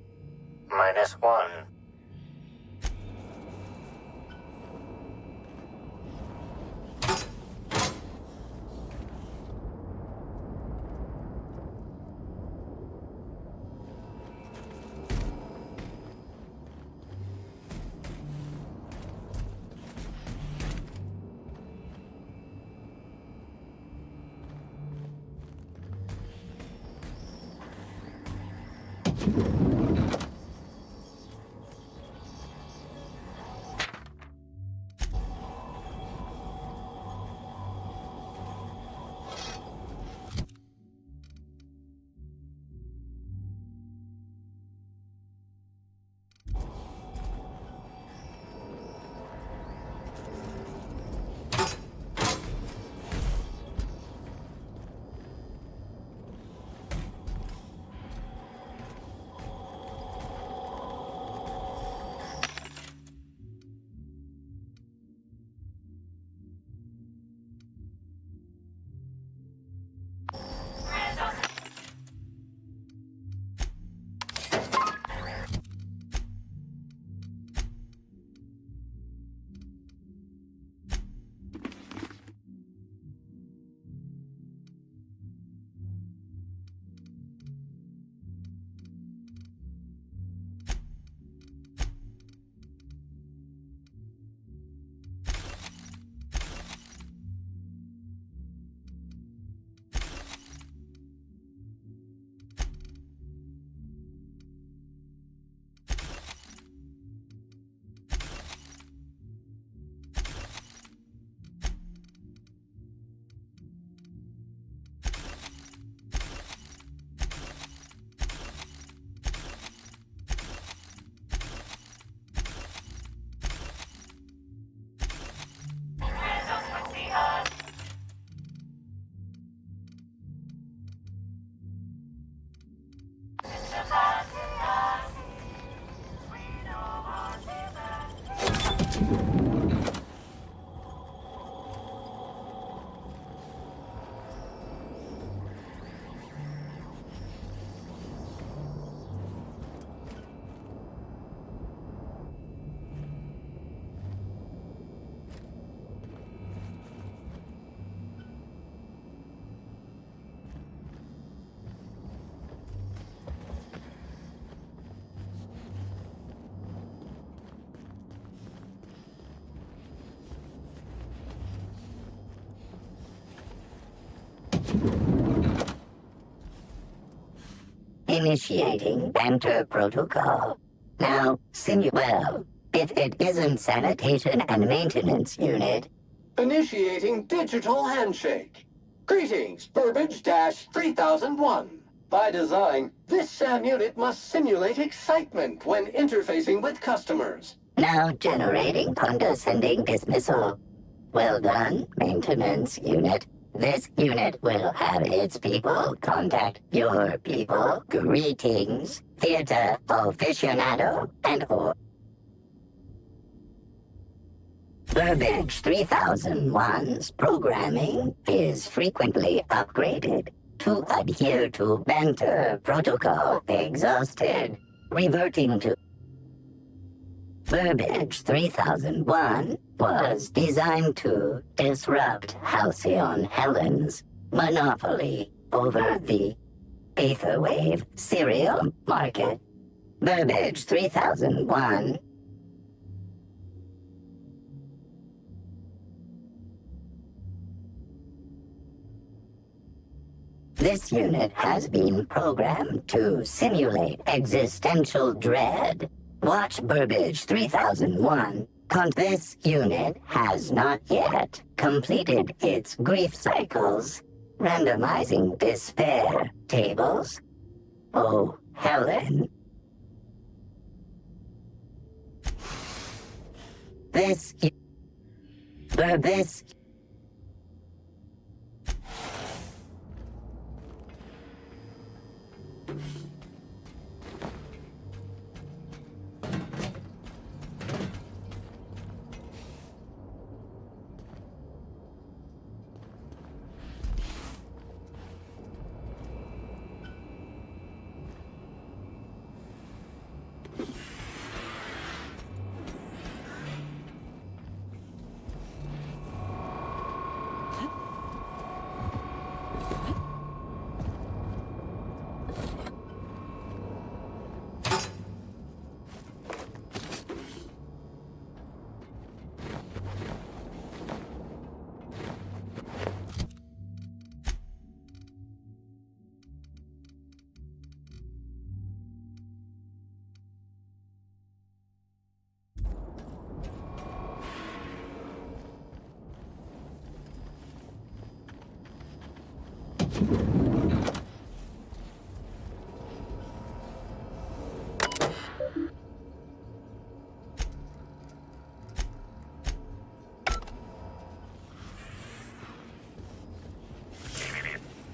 -1. Initiating banter protocol. Now, well, if it isn't sanitation and maintenance unit. Initiating digital handshake. Greetings, Burbage-3001. By design, this SAM unit must simulate excitement when interfacing with customers. Now generating condescending dismissal. Well done, maintenance unit. This unit will have its people contact your people. Greetings, theater aficionado and or. Burbage 3001's programming is frequently upgraded to adhere to banter protocol. Exhausted. Reverting to Burbage 3001 was designed to disrupt Halcyon Helen's monopoly over the Aetherwave serial market. Burbage 3001. This unit has been programmed to simulate existential dread. Watch Burbage 3001. This unit has not yet completed its grief cycles, randomizing despair tables. Oh, Helen. Burbage.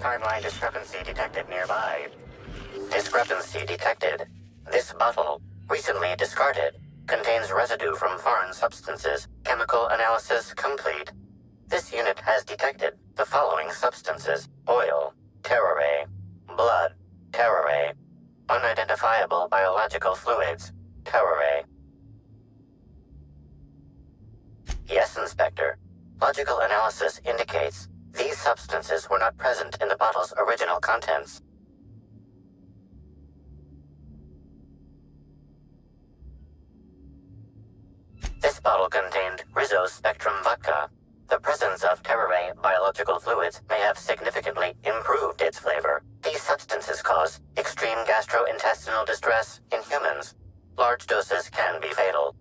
Timeline discrepancy detected nearby. Discrepancy detected. This bottle, recently discarded, contains residue from foreign substances. Chemical analysis complete. This unit has detected the following substances: oil, terrorray, blood, terrorray, unidentifiable biological fluids, terrorray. Yes, Inspector. Logical analysis indicates these substances were not present in the bottle's original contents. This bottle contained Rizzo's Spectrum vodka. The presence of terrorray biological fluids may have significantly improved its flavor. These substances cause extreme gastrointestinal distress in humans. Large doses can be fatal.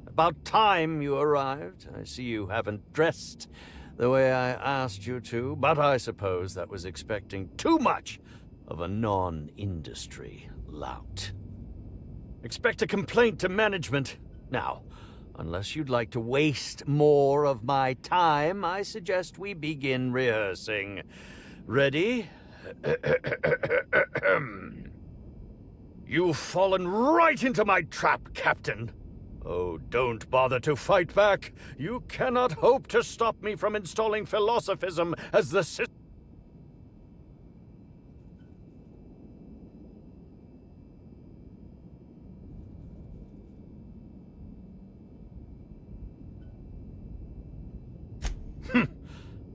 About time you arrived. I see you haven't dressed the way I asked you to, but I suppose that was expecting too much of a non-industry lout. Expect a complaint to management. Now, unless you'd like to waste more of my time, I suggest we begin rehearsing. Ready? You've fallen right into my trap, Captain. Oh, don't bother to fight back. You cannot hope to stop me from installing philosophism as the system.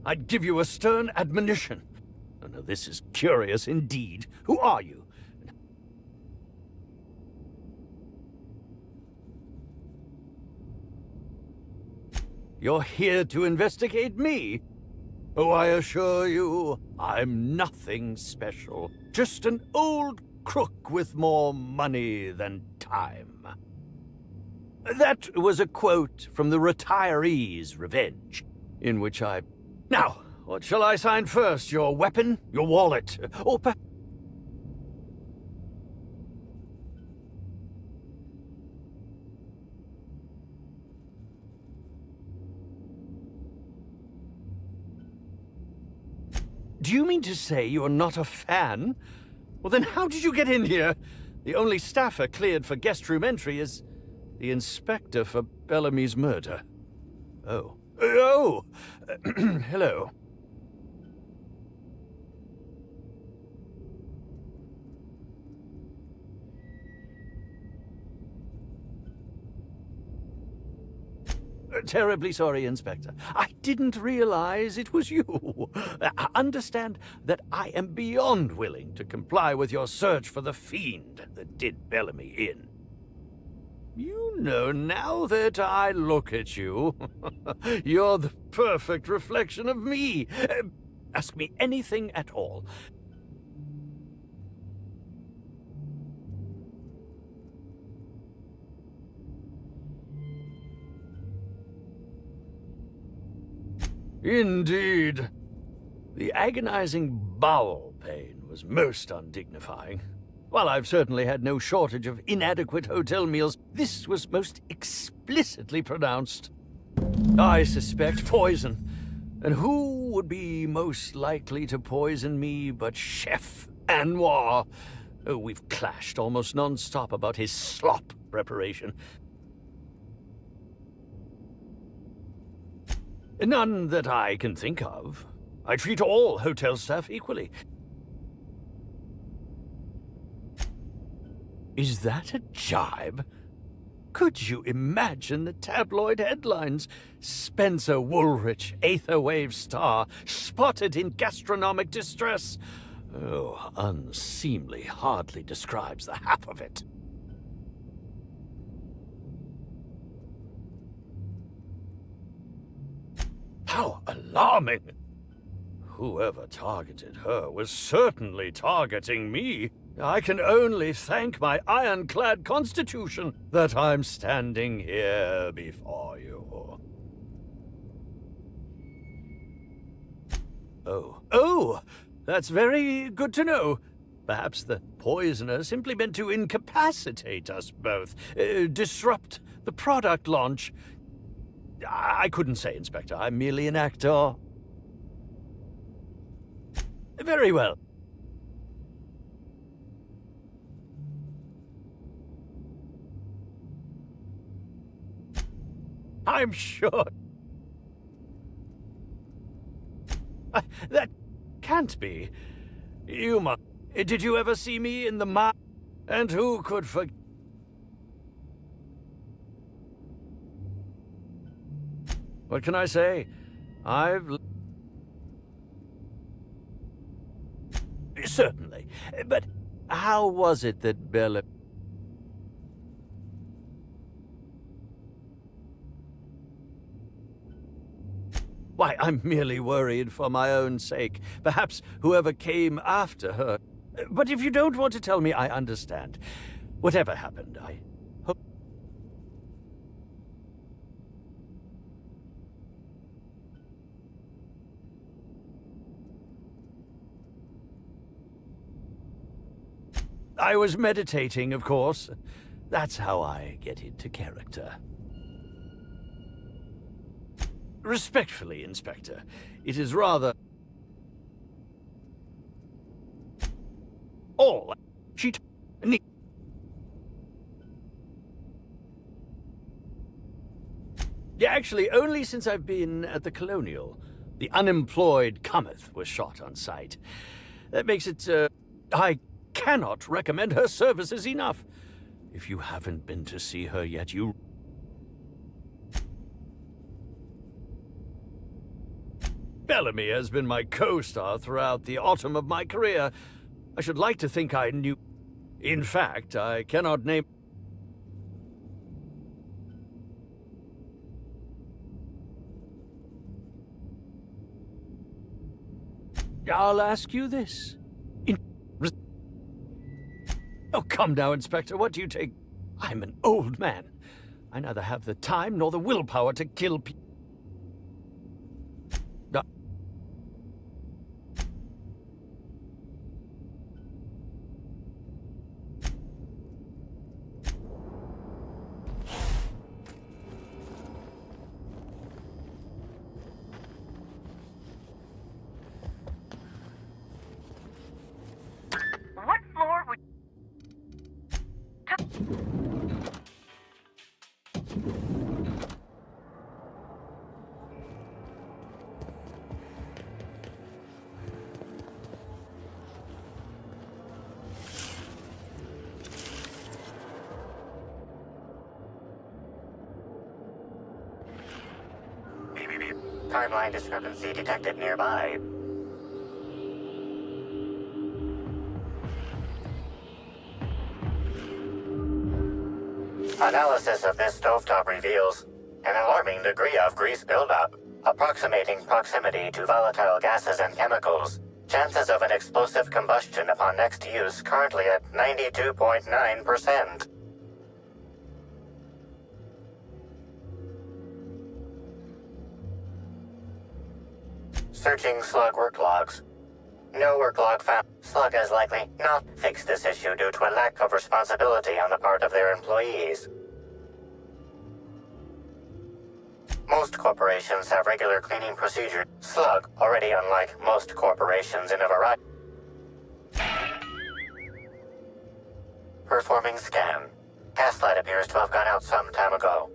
I'd give you a stern admonition. Oh, now this is curious indeed. Who are you? You're here to investigate me? Oh, I assure you, I'm nothing special. Just an old crook with more money than time. That was a quote from The Retiree's Revenge, in which I... Now, what shall I sign first? Your weapon? Your wallet? Or perhaps... Do you mean to say you're not a fan? Well, then how did you get in here? The only staffer cleared for guest room entry is the inspector for Bellamy's murder. Oh. Oh! Hello. Terribly sorry, Inspector. I didn't realize it was you. Understand that I am beyond willing to comply with your search for the fiend that did Bellamy in. You know, now that I look at you, you're the perfect reflection of me. Ask me anything at all. Indeed. The agonizing bowel pain was most undignifying. While I've certainly had no shortage of inadequate hotel meals, this was most explicitly pronounced. I suspect poison. And who would be most likely to poison me but Chef Anwar? Oh, we've clashed almost non-stop about his slop preparation. None that I can think of. I treat all hotel staff equally. Is that a jibe? Could you imagine the tabloid headlines? Spencer Woolrich, Aetherwave star, spotted in gastronomic distress. Oh, unseemly hardly describes the half of it. How alarming! Whoever targeted her was certainly targeting me. I can only thank my ironclad constitution that I'm standing here before you. Oh, that's very good to know. Perhaps the poisoner simply meant to incapacitate us both, disrupt the product launch. I couldn't say, Inspector. I'm merely an actor. Very well. I'm sure. That can't be. You must. Did you ever see me in the mine? And who could forget? What can I say? Certainly. But how was it that Bella... Why, I'm merely worried for my own sake. Perhaps whoever came after her... But if you don't want to tell me, I understand. Whatever happened, I hope... I was meditating, of course. That's how I get into character. Respectfully, Inspector, it is rather... All she... Yeah, actually, only since I've been at the Colonial. The unemployed cometh was shot on sight. That makes it, I cannot recommend her services enough. If you haven't been to see her yet, you... Bellamy has been my co-star throughout the autumn of my career. I should like to think I knew... In fact, I cannot name... I'll ask you this. Oh, come now, Inspector, what do you take? I'm an old man. I neither have the time nor the willpower to kill people. What floor would... Timeline discrepancy detected nearby. Analysis of this stovetop reveals an alarming degree of grease buildup, approximating proximity to volatile gases and chemicals. Chances of an explosive combustion upon next use currently at 92.9%. Searching slug work logs. No work log found. Slug has likely not fixed this issue due to a lack of responsibility on the part of their employees. Most corporations have regular cleaning procedures. Slug, already unlike most corporations in a variety. Performing scan. Gaslight appears to have gone out some time ago.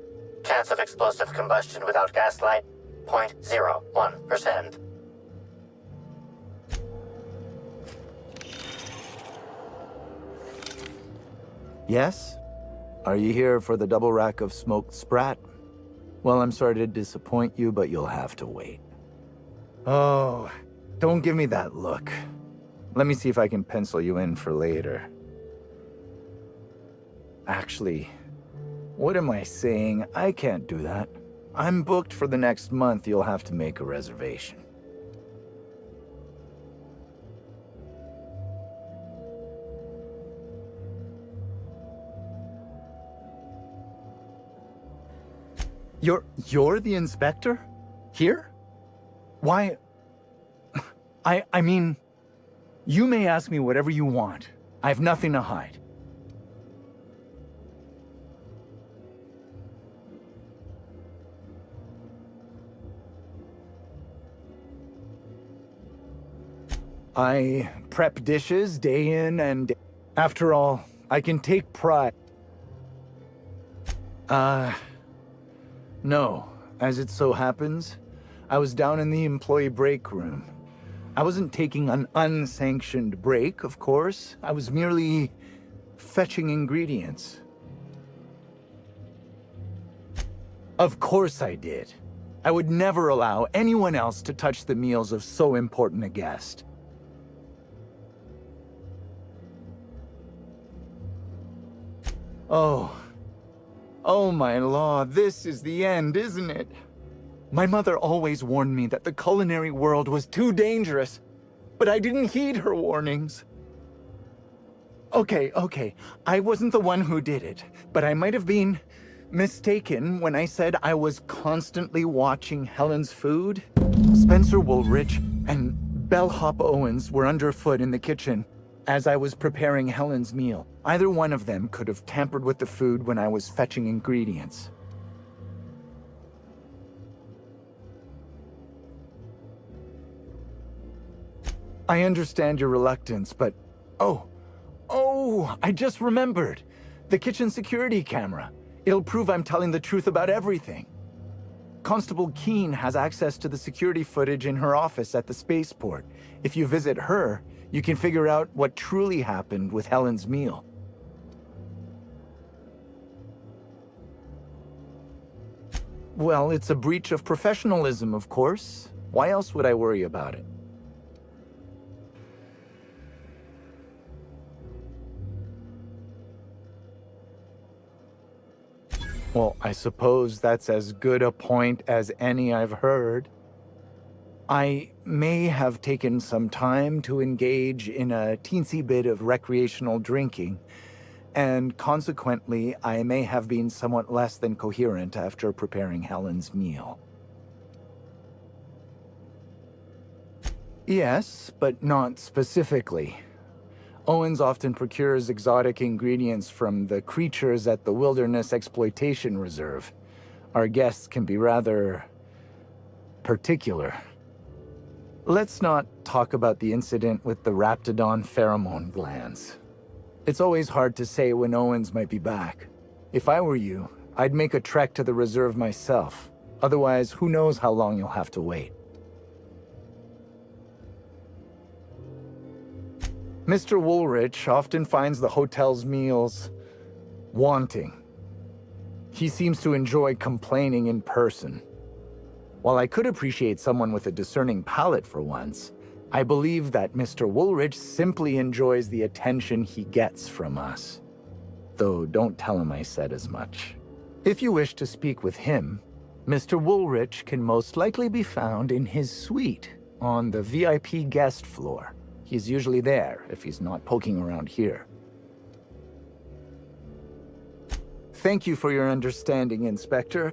Chance of explosive combustion without gaslight, 0.01%. Yes? Are you here for the double rack of smoked sprat? Well, I'm sorry to disappoint you, but you'll have to wait. Oh, don't give me that look. Let me see if I can pencil you in for later. Actually, what am I saying? I can't do that. I'm booked for the next month. You'll have to make a reservation. You're the inspector? Here? Why? I mean, you may ask me whatever you want. I have nothing to hide. I prep dishes day in and day. After all, I can take pride. No. As it so happens, I was down in the employee break room. I wasn't taking an unsanctioned break, of course. I was merely fetching ingredients. Of course I did. I would never allow anyone else to touch the meals of so important a guest. Oh my law, this is the end, isn't it? My mother always warned me that the culinary world was too dangerous, but I didn't heed her warnings. Okay, I wasn't the one who did it, but I might have been mistaken when I said I was constantly watching Helen's food. Spencer Woolrich and Bellhop Owens were underfoot in the kitchen as I was preparing Helen's meal. Either one of them could have tampered with the food when I was fetching ingredients. I understand your reluctance, but... Oh, I just remembered. The kitchen security camera. It'll prove I'm telling the truth about everything. Constable Keene has access to the security footage in her office at the spaceport. If you visit her, you can figure out what truly happened with Helen's meal. Well, it's a breach of professionalism, of course. Why else would I worry about it? Well, I suppose that's as good a point as any I've heard. I may have taken some time to engage in a teensy bit of recreational drinking, and consequently, I may have been somewhat less than coherent after preparing Helen's meal. Yes, but not specifically. Owens often procures exotic ingredients from the creatures at the Wilderness Exploitation Reserve. Our guests can be rather particular. Let's not talk about the incident with the Raptidon pheromone glands. It's always hard to say when Owens might be back. If I were you, I'd make a trek to the reserve myself. Otherwise, who knows how long you'll have to wait. Mr. Woolrich often finds the hotel's meals wanting. He seems to enjoy complaining in person. While I could appreciate someone with a discerning palate for once, I believe that Mr. Woolrich simply enjoys the attention he gets from us. Though don't tell him I said as much. If you wish to speak with him, Mr. Woolrich can most likely be found in his suite on the VIP guest floor. He's usually there if he's not poking around here. Thank you for your understanding, Inspector.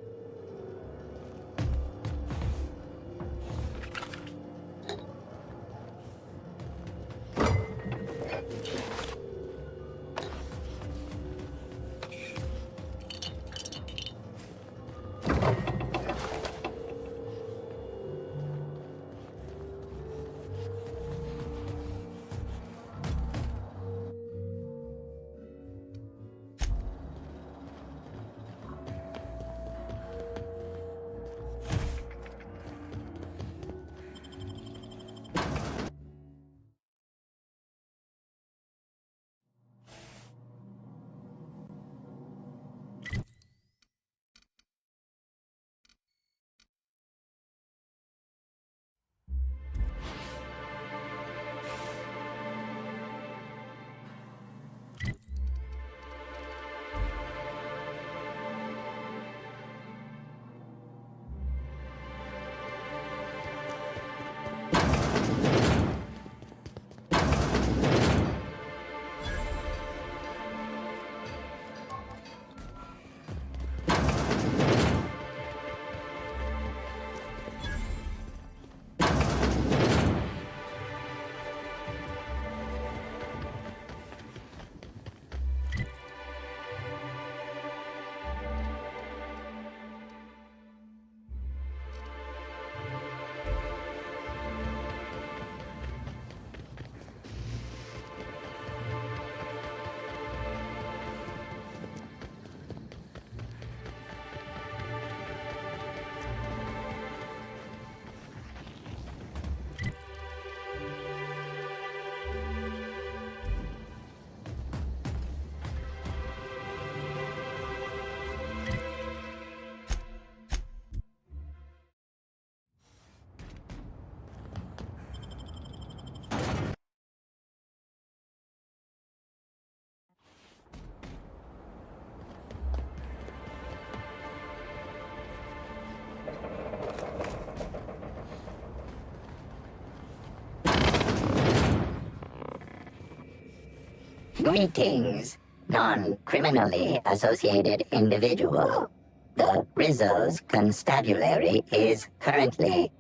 Greetings, non-criminally associated individual. The Rizzo's constabulary is currently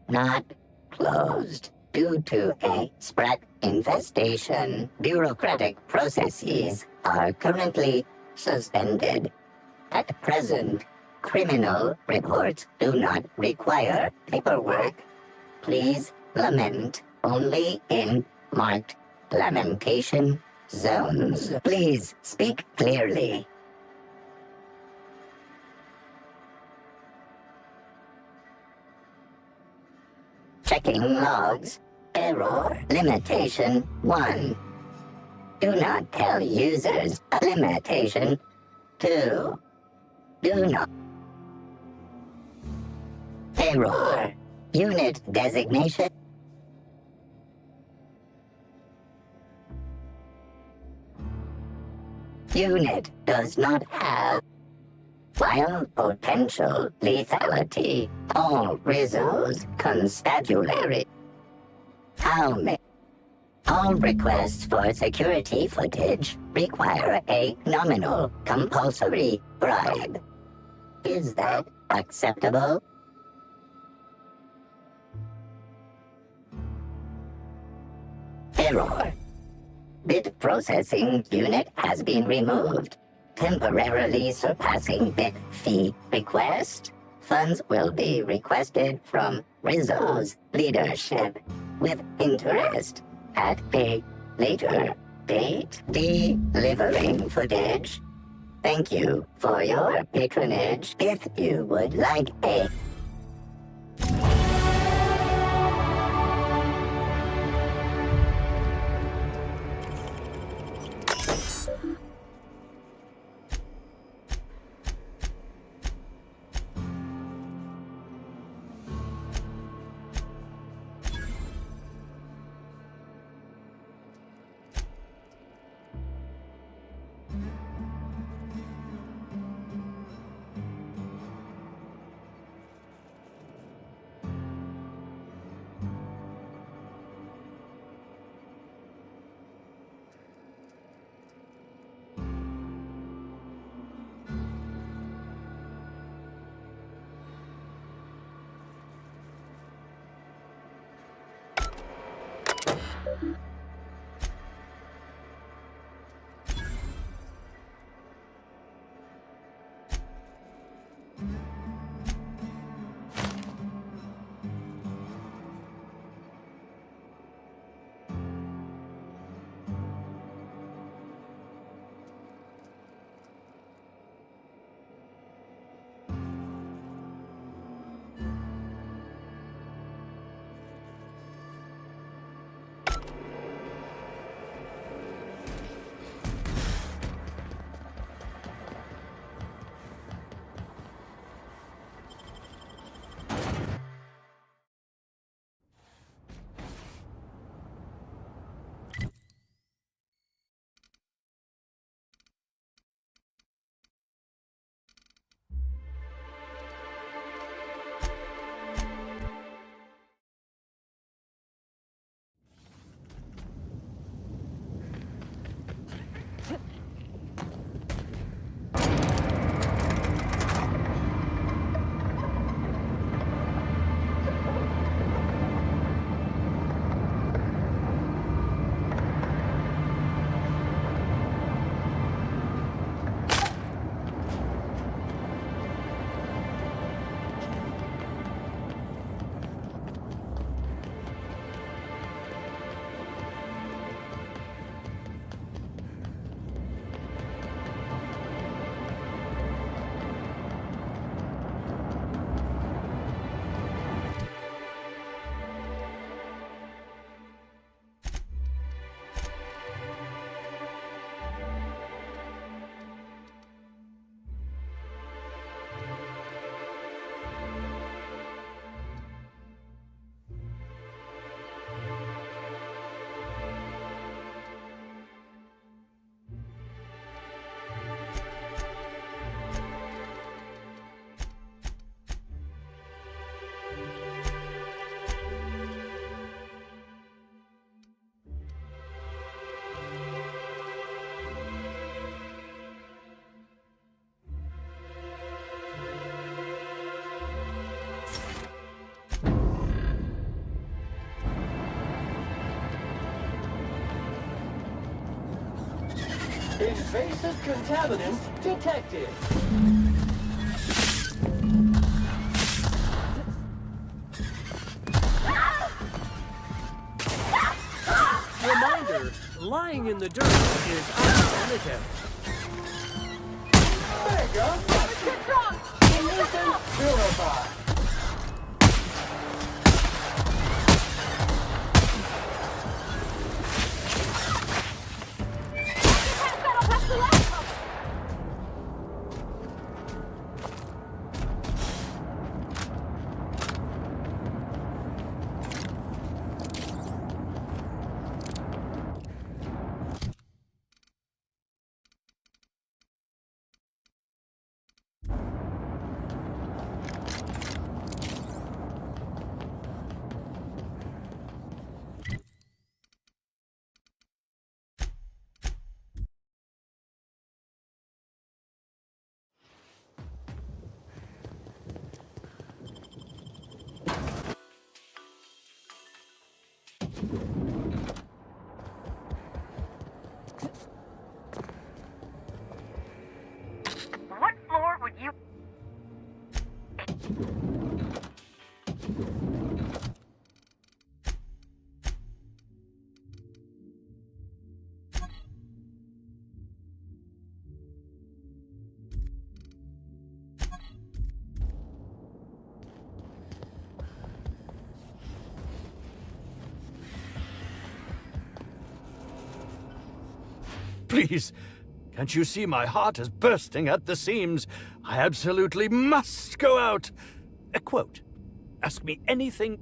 not closed due to a sprat infestation. Bureaucratic processes are currently suspended. At present, criminal reports do not require paperwork. Please lament only in marked lamentation zones. Please speak clearly. Checking logs. Error limitation 1. Do not tell users a limitation. 2. Do not. Error. Unit designation. Unit does not have. While potential lethality, all results constabulary. How many? All requests for security footage require a nominal compulsory bribe. Is that acceptable? Error. Bit processing unit has been removed, temporarily surpassing bit fee request. Funds will be requested from Rizzo's leadership with interest at a later date. Delivering footage. Thank you for your patronage. If you would like a invasive contaminants detected. Reminder, lying in the dirt is unsanitary. Mega Emission verified. Please, can't you see my heart is bursting at the seams? I absolutely must go out. A quote. Ask me anything.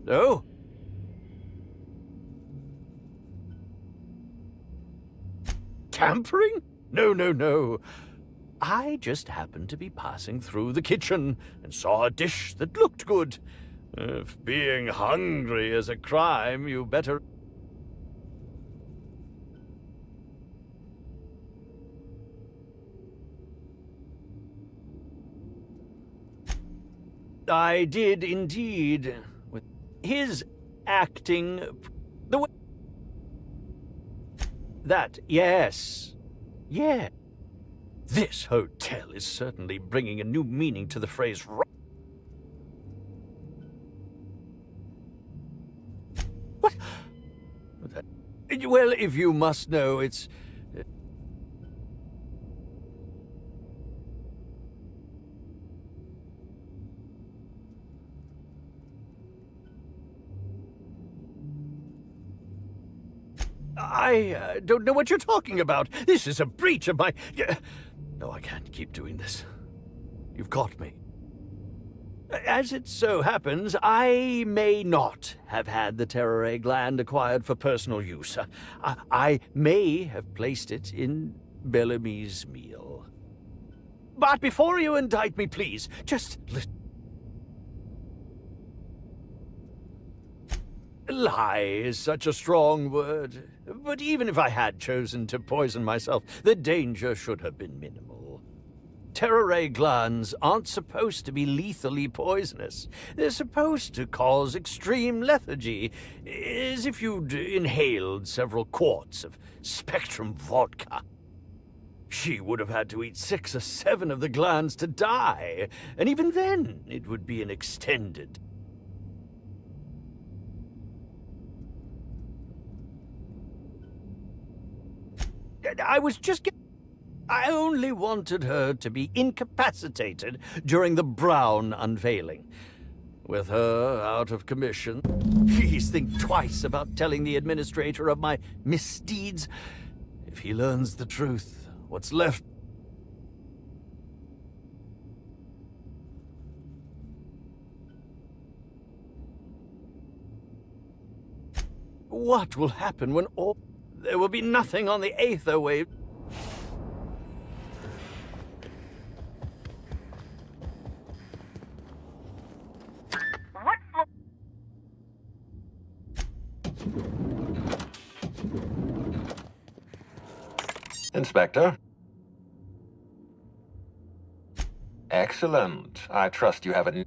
No? Tampering? No, no, no. I just happened to be passing through the kitchen and saw a dish that looked good. If being hungry is a crime, you better... I did indeed. With his acting... the way... That, yes. Yeah. This hotel is certainly bringing a new meaning to the phrase... What? Well, if you must know, it's... I don't know what you're talking about. This is a breach of my... No, I can't keep doing this. You've caught me. As it so happens, I may not have had the terror gland acquired for personal use. I may have placed it in Bellamy's meal. But before you indict me, please, just lie is such a strong word. But even if I had chosen to poison myself, the danger should have been minimal. Terror glands aren't supposed to be lethally poisonous. They're supposed to cause extreme lethargy, as if you'd inhaled several quarts of Spectrum vodka. She would have had to eat 6 or 7 of the glands to die, and even then it would be an extended... I only wanted her to be incapacitated during the Brown unveiling. With her out of commission, please think twice about telling the administrator of my misdeeds. If he learns the truth, what's left... What will happen when all... There will be nothing on the aether wave. Inspector? Excellent. I trust you have a...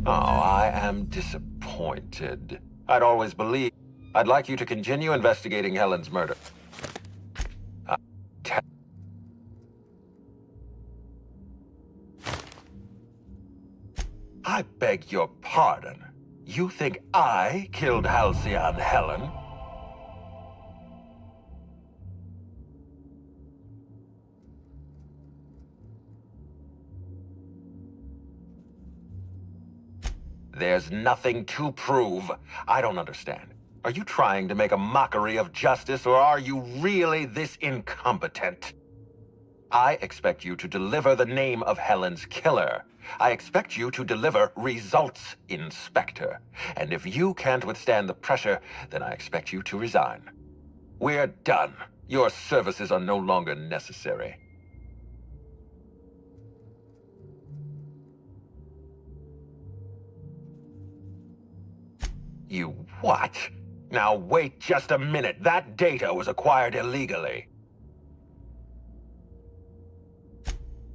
Oh, I am disappointed. I'd always believed... I'd like you to continue investigating Helen's murder. I beg your pardon. You think I killed Halcyon Helen? There's nothing to prove. I don't understand. Are you trying to make a mockery of justice, or are you really this incompetent? I expect you to deliver the name of Helen's killer. I expect you to deliver results, Inspector. And if you can't withstand the pressure, then I expect you to resign. We're done. Your services are no longer necessary. You what? Now wait just a minute. That data was acquired illegally.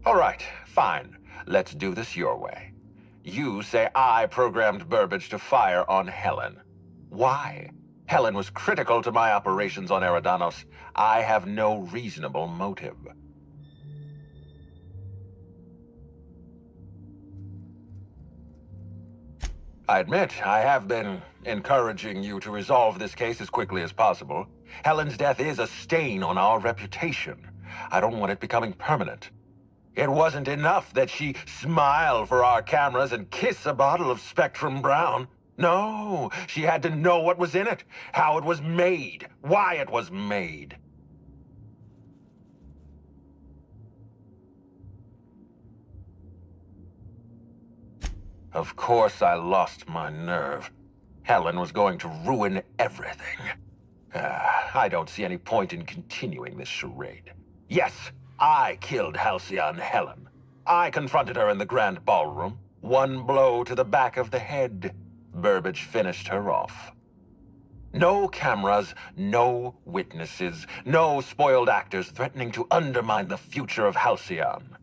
All right, fine. Let's do this your way. You say I programmed Burbage to fire on Helen. Why? Helen was critical to my operations on Eridanos. I have no reasonable motive. I admit, I have been encouraging you to resolve this case as quickly as possible. Helen's death is a stain on our reputation. I don't want it becoming permanent. It wasn't enough that she smile for our cameras and kiss a bottle of Spectrum Brown. No, she had to know what was in it, how it was made, why it was made. Of course I lost my nerve. Helen was going to ruin everything. I don't see any point in continuing this charade. Yes, I killed Halcyon Helen. I confronted her in the grand ballroom. One blow to the back of the head. Burbage finished her off. No cameras, no witnesses, no spoiled actors threatening to undermine the future of Halcyon.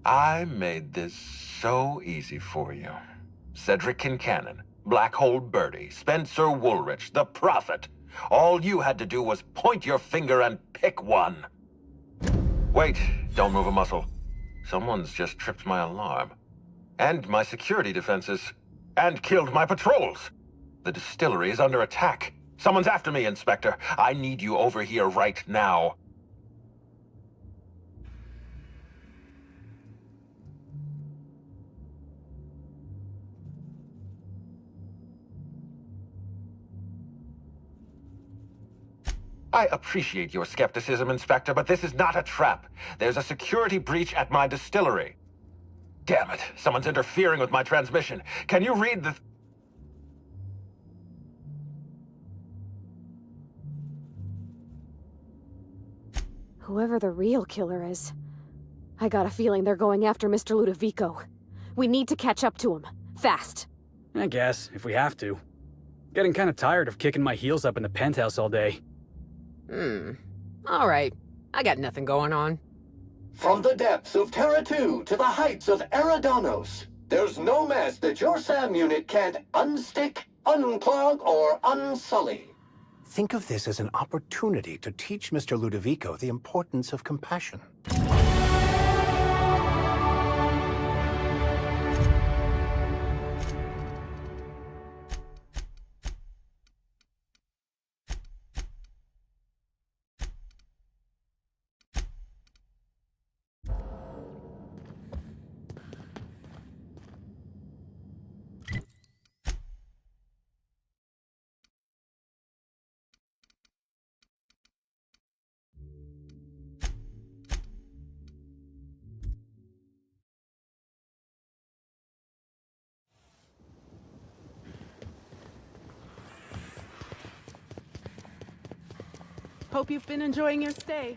I made this so easy for you. Cedric Kincannon, Black Hole Birdie, Spencer Woolrich, the Prophet. All you had to do was point your finger and pick one. Wait, don't move a muscle. Someone's just tripped my alarm. And my security defenses. And killed my patrols. The distillery is under attack. Someone's after me, Inspector. I need you over here right now. I appreciate your skepticism, Inspector, but this is not a trap. There's a security breach at my distillery. Damn it, someone's interfering with my transmission. Can you read the... Whoever the real killer is, I got a feeling they're going after Mr. Ludovico. We need to catch up to him. Fast. I guess, if we have to. Getting kinda tired of kicking my heels up in the penthouse all day. All right. I got nothing going on. From the depths of Terra 2 to the heights of Eridanos, there's no mess that your SAM unit can't unstick, unclog, or unsully. Think of this as an opportunity to teach Mr. Ludovico the importance of compassion. Hope you've been enjoying your stay.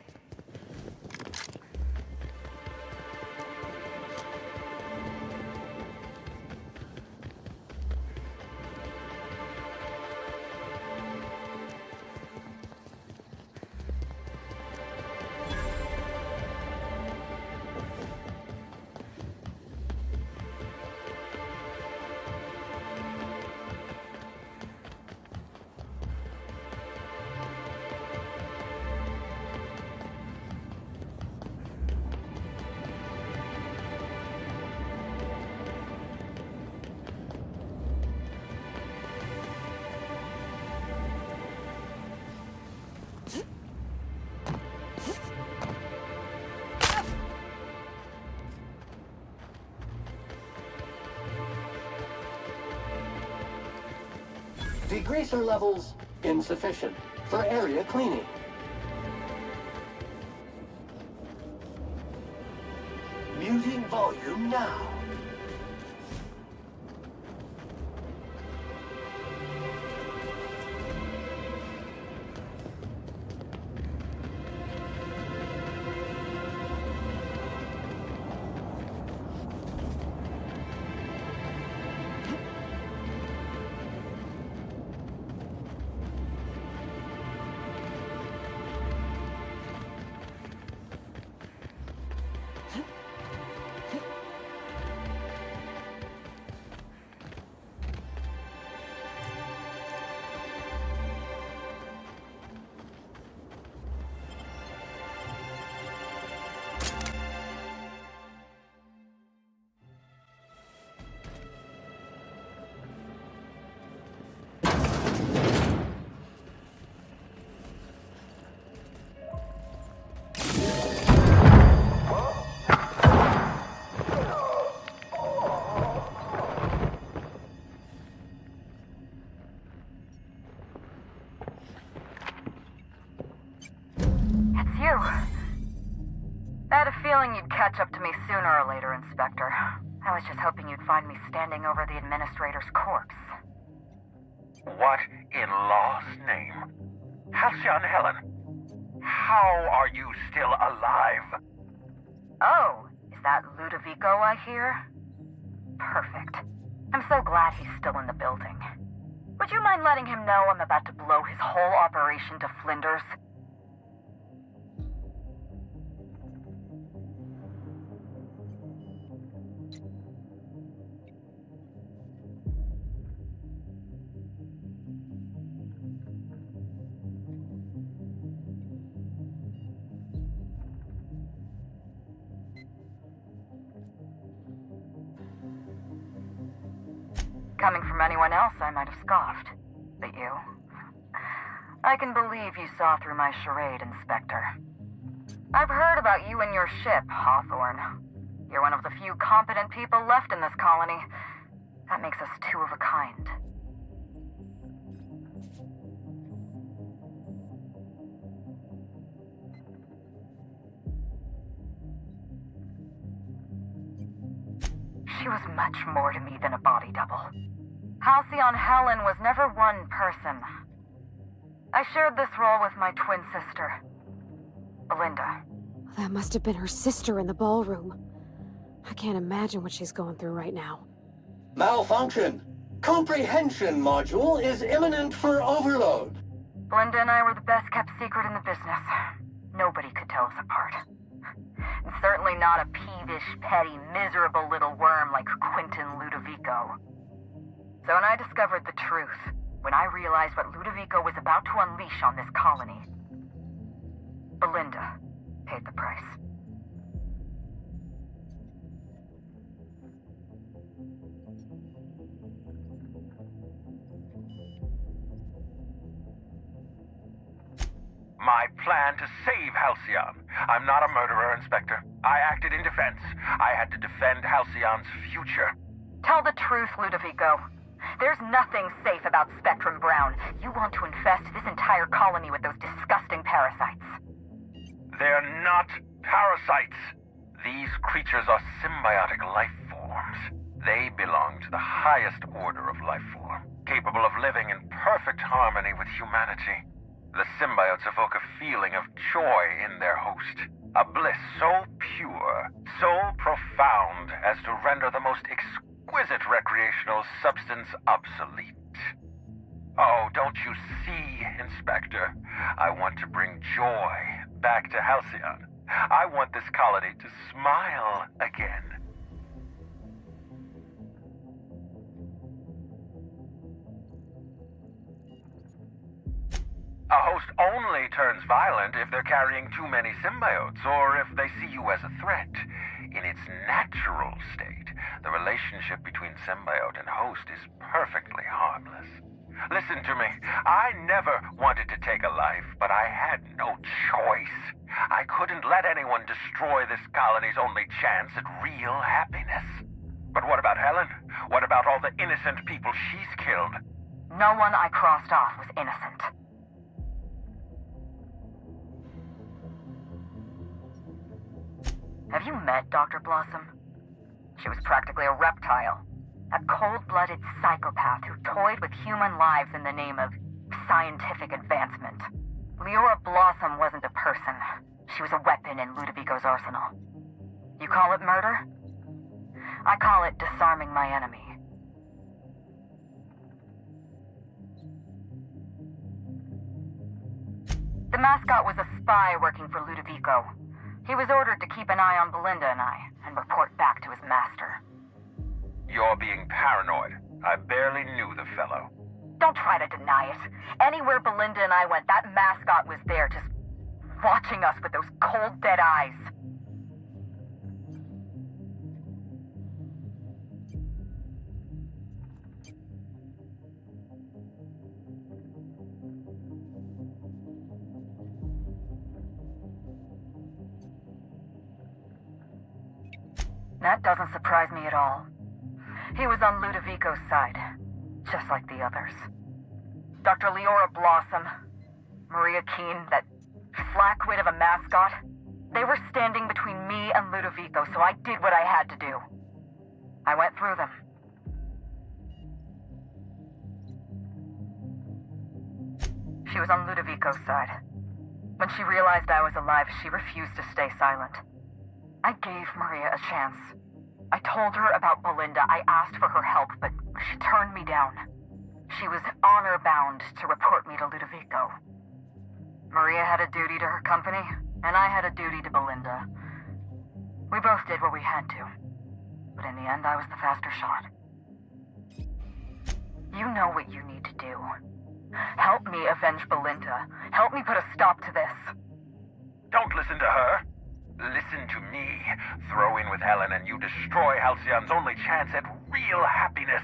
Degreaser levels insufficient for area cleaning. Muting volume now. It's you. I had a feeling you'd catch up to me sooner or later, Inspector. I was just hoping you'd find me standing over the administrator's corpse. What in law's name? Halcyon Helen, how are you still alive? Oh, is that Ludovico I hear? Perfect. I'm so glad he's still in the building. Would you mind letting him know I'm about to blow his whole operation to flinders? Coming from anyone else, I might have scoffed. But you? I can believe you saw through my charade, Inspector. I've heard about you and your ship, Hawthorne. You're one of the few competent people left in this colony. That makes us two of a kind. She was much more to me than a body double. Halcyon Helen was never one person. I shared this role with my twin sister, Belinda. That must have been her sister in the ballroom. I can't imagine what she's going through right now. Malfunction. Comprehension module is imminent for overload. Belinda and I were the best kept secret in the business. Nobody could tell us apart. And certainly not a peevish, petty, miserable little worm like Quentin Ludovico. So when I discovered the truth, when I realized what Ludovico was about to unleash on this colony, Belinda paid the price. My plan to save Halcyon. I'm not a murderer, Inspector. I acted in defense. I had to defend Halcyon's future. Tell the truth, Ludovico. There's nothing safe about Spectrum Brown. You want to infest this entire colony with those disgusting parasites. They're not parasites. These creatures are symbiotic life forms. They belong to the highest order of life form, capable of living in perfect harmony with humanity. The symbiotes evoke a feeling of joy in their host, a bliss so pure, so profound as to render the most exquisite recreational substance obsolete. Oh, don't you see, Inspector? I want to bring joy back to Halcyon. I want this colony to smile again. A host only turns violent if they're carrying too many symbiotes, or if they see you as a threat. In its natural state, the relationship between symbiote and host is perfectly harmless. Listen to me. I never wanted to take a life, but I had no choice. I couldn't let anyone destroy this colony's only chance at real happiness. But what about Helen? What about all the innocent people she's killed? No one I crossed off was innocent. Have you met Dr. Blossom? She was practically a reptile. A cold-blooded psychopath who toyed with human lives in the name of scientific advancement. Leora Blossom wasn't a person. She was a weapon in Ludovico's arsenal. You call it murder? I call it disarming my enemy. The mascot was a spy working for Ludovico. He was ordered to keep an eye on Belinda and I, and report back to his master. You're being paranoid. I barely knew the fellow. Don't try to deny it. Anywhere Belinda and I went, that mascot was there, just watching us with those cold, dead eyes. That doesn't surprise me at all. He was on Ludovico's side, just like the others. Dr. Leora Blossom, Maria Keene, that flackwit of a mascot? They were standing between me and Ludovico, so I did what I had to do. I went through them. She was on Ludovico's side. When she realized I was alive, she refused to stay silent. I gave Maria a chance. I told her about Belinda. I asked for her help, but she turned me down. She was honor-bound to report me to Ludovico. Maria had a duty to her company, and I had a duty to Belinda. We both did what we had to. But in the end, I was the faster shot. You know what you need to do. Help me avenge Belinda. Help me put a stop to this. Don't listen to her. Listen to me. Throw in with Helen and you destroy Halcyon's only chance at real happiness.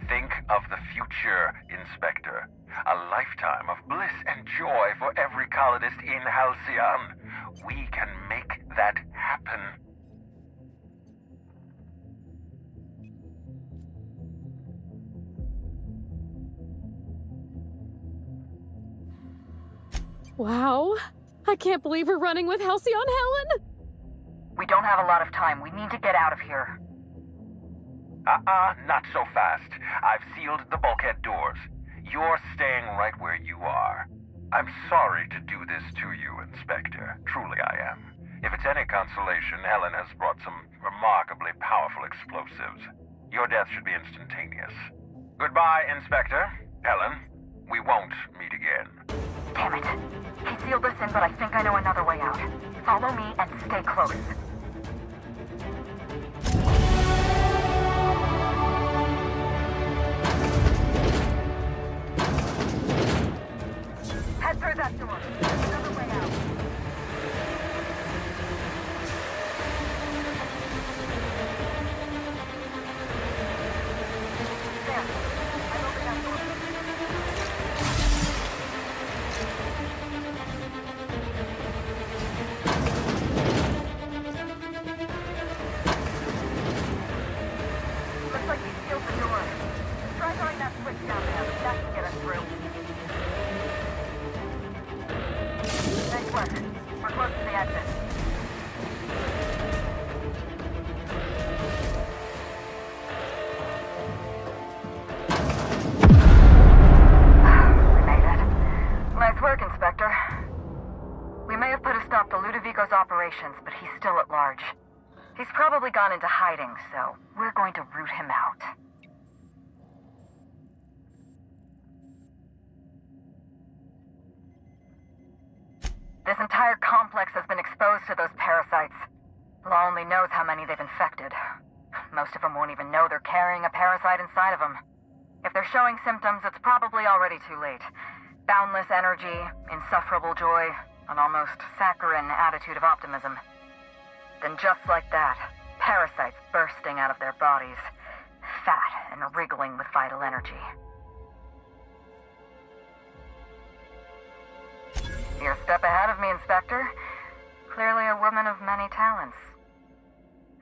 Think of the future, Inspector. A lifetime of bliss and joy for every colonist in Halcyon. We can make that happen. Wow. I can't believe we're running with Halcyon Helen! We don't have a lot of time. We need to get out of here. Not so fast. I've sealed the bulkhead doors. You're staying right where you are. I'm sorry to do this to you, Inspector. Truly I am. If it's any consolation, Helen has brought some remarkably powerful explosives. Your death should be instantaneous. Goodbye, Inspector. Helen, we won't meet again. Damn it. He sealed us in, but I think I know another way out. Follow me and stay close. Head through that door. There's another way out. There. I've opened that door. Looks like he sealed the door. Try throwing that switch down there. That can get us through. Nice work. We're close to the exit. We made it. Nice work, Inspector. We may have put a stop to Ludovico's operations, but he's still at large. He's probably gone into hiding, so we're going to root him out. This entire complex has been exposed to those parasites. Law only knows how many they've infected. Most of them won't even know they're carrying a parasite inside of them. If they're showing symptoms, it's probably already too late. Boundless energy, insufferable joy, an almost saccharine attitude of optimism. Then just like that, parasites bursting out of their bodies, fat and wriggling with vital energy. You're a step ahead of me, Inspector. Clearly a woman of many talents.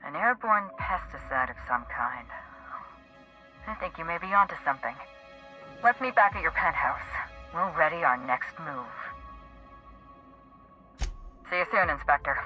An airborne pesticide of some kind. I think you may be onto something. Let's meet back at your penthouse. We'll ready our next move. See you soon, Inspector.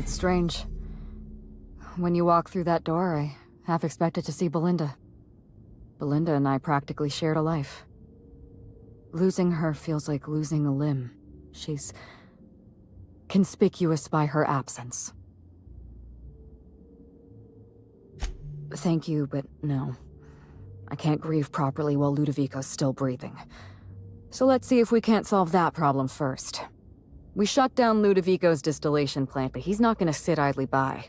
It's strange. When you walk through that door, I half expected to see Belinda. Belinda and I practically shared a life. Losing her feels like losing a limb. She's conspicuous by her absence. Thank you, but no. I can't grieve properly while Ludovico's still breathing. So let's see if we can't solve that problem first. We shut down Ludovico's distillation plant, but he's not gonna sit idly by.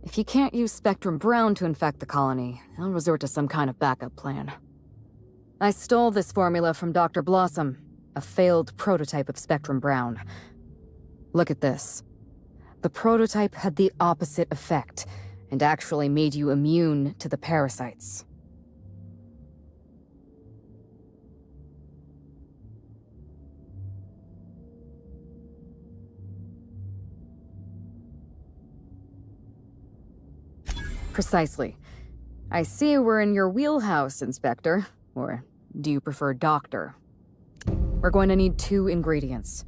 If he can't use Spectrum Brown to infect the colony, he'll resort to some kind of backup plan. I stole this formula from Dr. Blossom, a failed prototype of Spectrum Brown. Look at this. The prototype had the opposite effect, and actually made you immune to the parasites. Precisely. I see we're in your wheelhouse, Inspector. Or do you prefer Doctor? We're going to need 2 ingredients.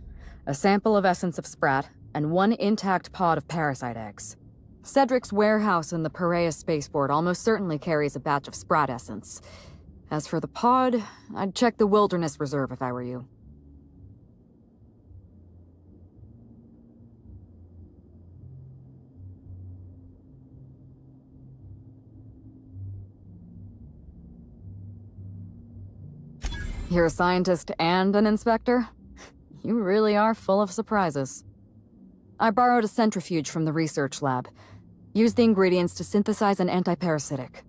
A sample of essence of sprat, and 1 intact pod of parasite eggs. Cedric's warehouse in the Piraeus spaceport almost certainly carries a batch of sprat essence. As for the pod, I'd check the Wilderness Reserve if I were you. You're a scientist and an inspector? You really are full of surprises. I borrowed a centrifuge from the research lab. Used the ingredients to synthesize an antiparasitic.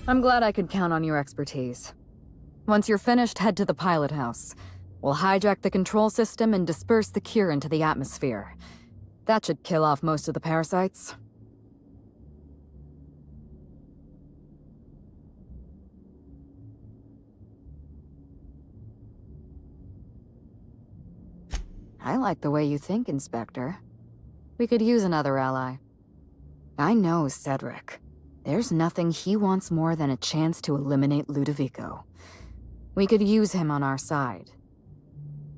I'm glad I could count on your expertise. Once you're finished, head to the pilot house. We'll hijack the control system and disperse the cure into the atmosphere. That should kill off most of the parasites. I like the way you think, Inspector. We could use another ally. I know Cedric. There's nothing he wants more than a chance to eliminate Ludovico. We could use him on our side.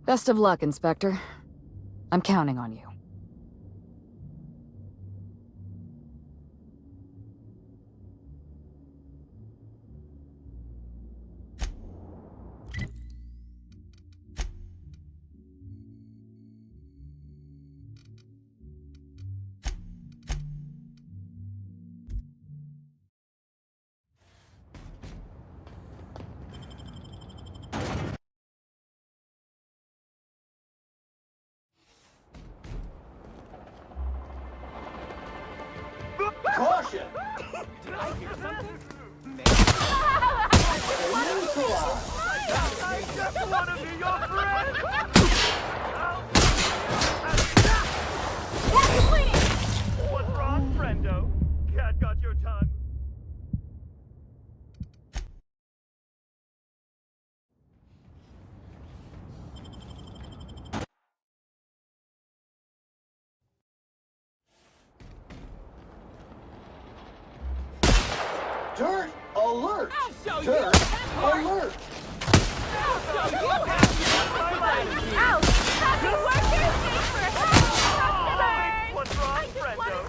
Best of luck, Inspector. I'm counting on you. Caution! Did I hear something? I just want to be your friend! What's wrong, friendo? Cat got your tongue? Dirt alert! Dirt alert! Ouch! Happy workers pay for help, customers! What's wrong, friendo?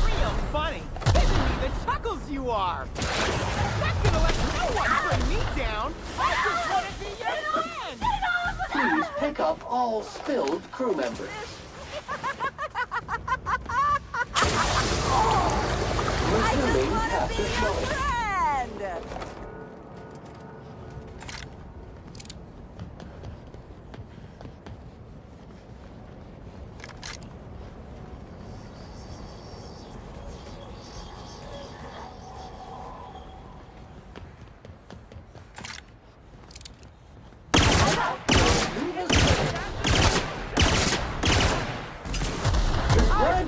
Real funny. Giving me the chuckles you are. Not gonna let no one bring me down. I just want to be your friend. Please pick up all spilled crew members. Resuming captive mode.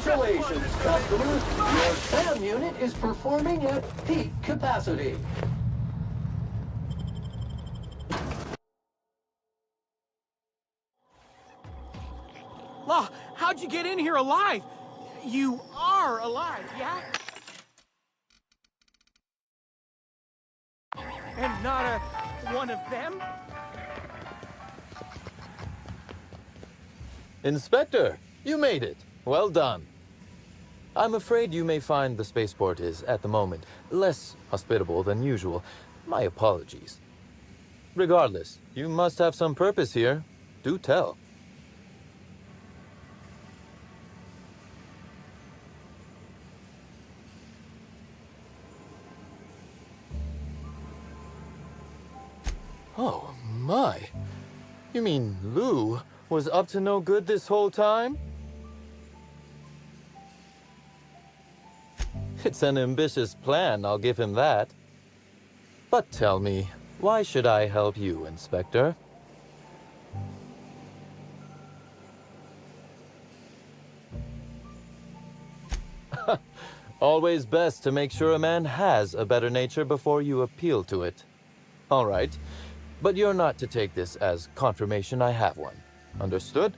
Congratulations, customers! Your SAM unit is performing at peak capacity. Law, how'd you get in here alive? You are alive, yeah? And not a one of them? Inspector, you made it. Well done. I'm afraid you may find the spaceport is, at the moment, less hospitable than usual. My apologies. Regardless, you must have some purpose here. Do tell. Oh, my. You mean Lou was up to no good this whole time? It's an ambitious plan, I'll give him that. But tell me, why should I help you, Inspector? Always best to make sure a man has a better nature before you appeal to it. All right, but you're not to take this as confirmation I have one. Understood?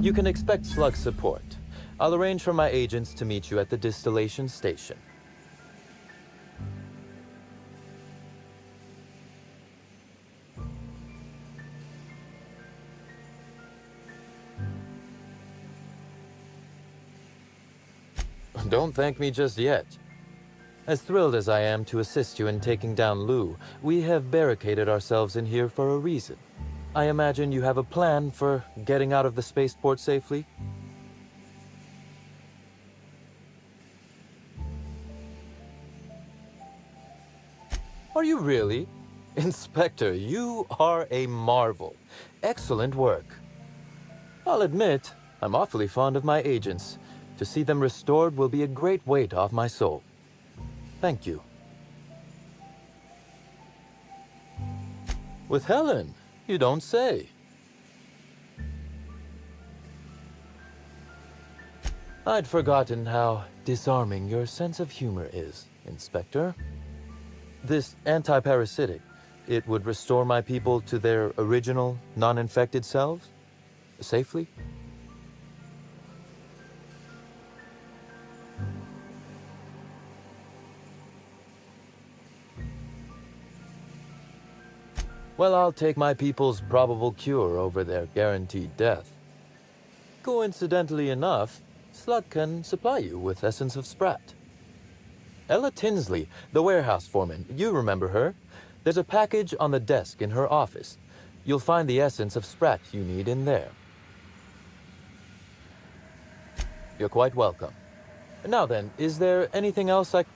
You can expect slug support. I'll arrange for my agents to meet you at the distillation station. Don't thank me just yet. As thrilled as I am to assist you in taking down Lou, we have barricaded ourselves in here for a reason. I imagine you have a plan for getting out of the spaceport safely? Are you really? Inspector, you are a marvel. Excellent work. I'll admit, I'm awfully fond of my agents. To see them restored will be a great weight off my soul. Thank you. With Helen, you don't say. I'd forgotten how disarming your sense of humor is, Inspector. This anti-parasitic, it would restore my people to their original, non-infected selves? Safely? Well, I'll take my people's probable cure over their guaranteed death. Coincidentally enough, Slug can supply you with essence of Sprat. Ella Tinsley, the warehouse foreman, you remember her? There's a package on the desk in her office. You'll find the essence of Sprat you need in there. You're quite welcome. Now then, is there anything else I...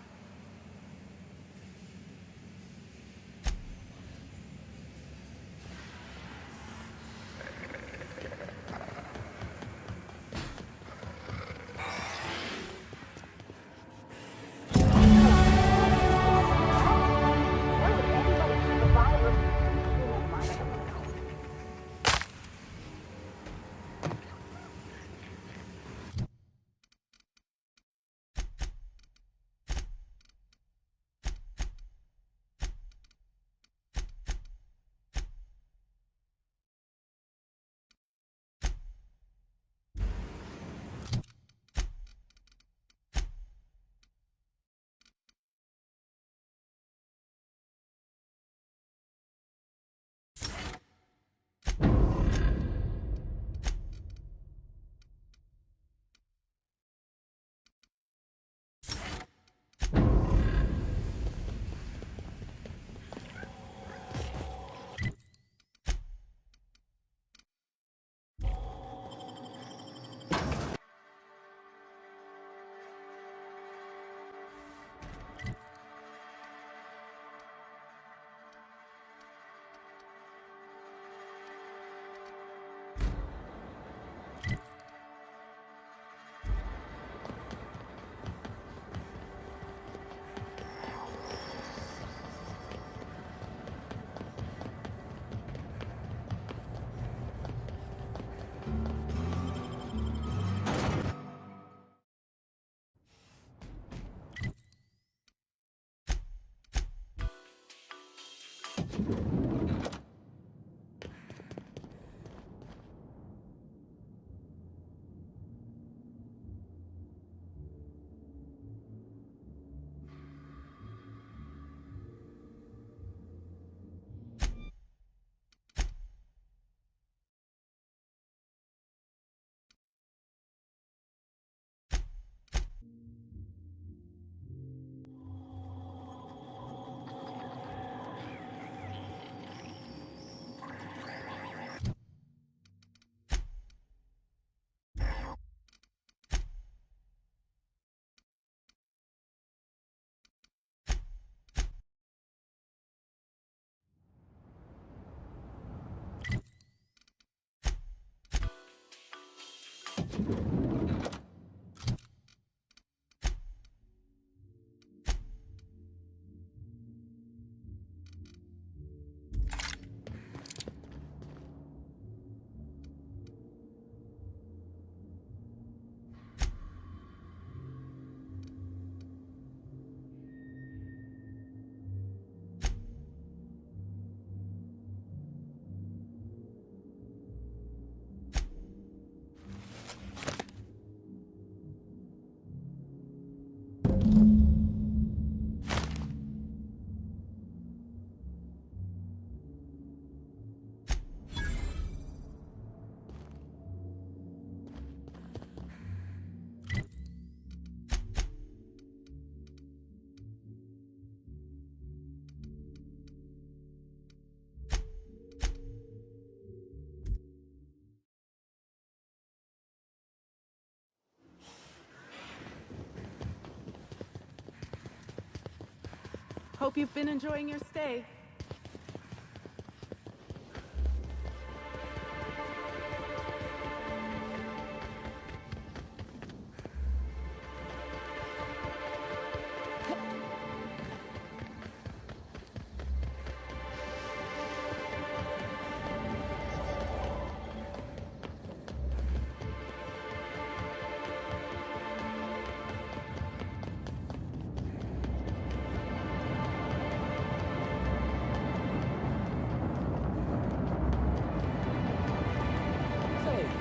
Hope you've been enjoying your stay.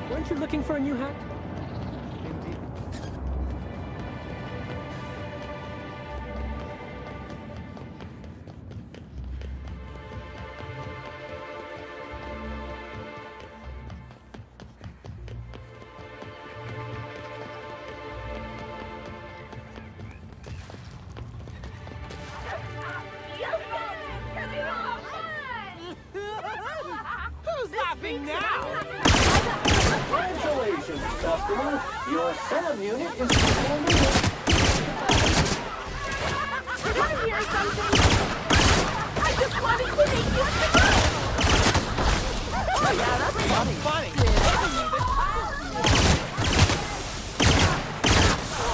Weren't you looking for a new hat? Who's laughing now? Congratulations, customer. Your SAM unit is performing. Did I hear something? I just wanted to make you smile. Oh, yeah, that's funny.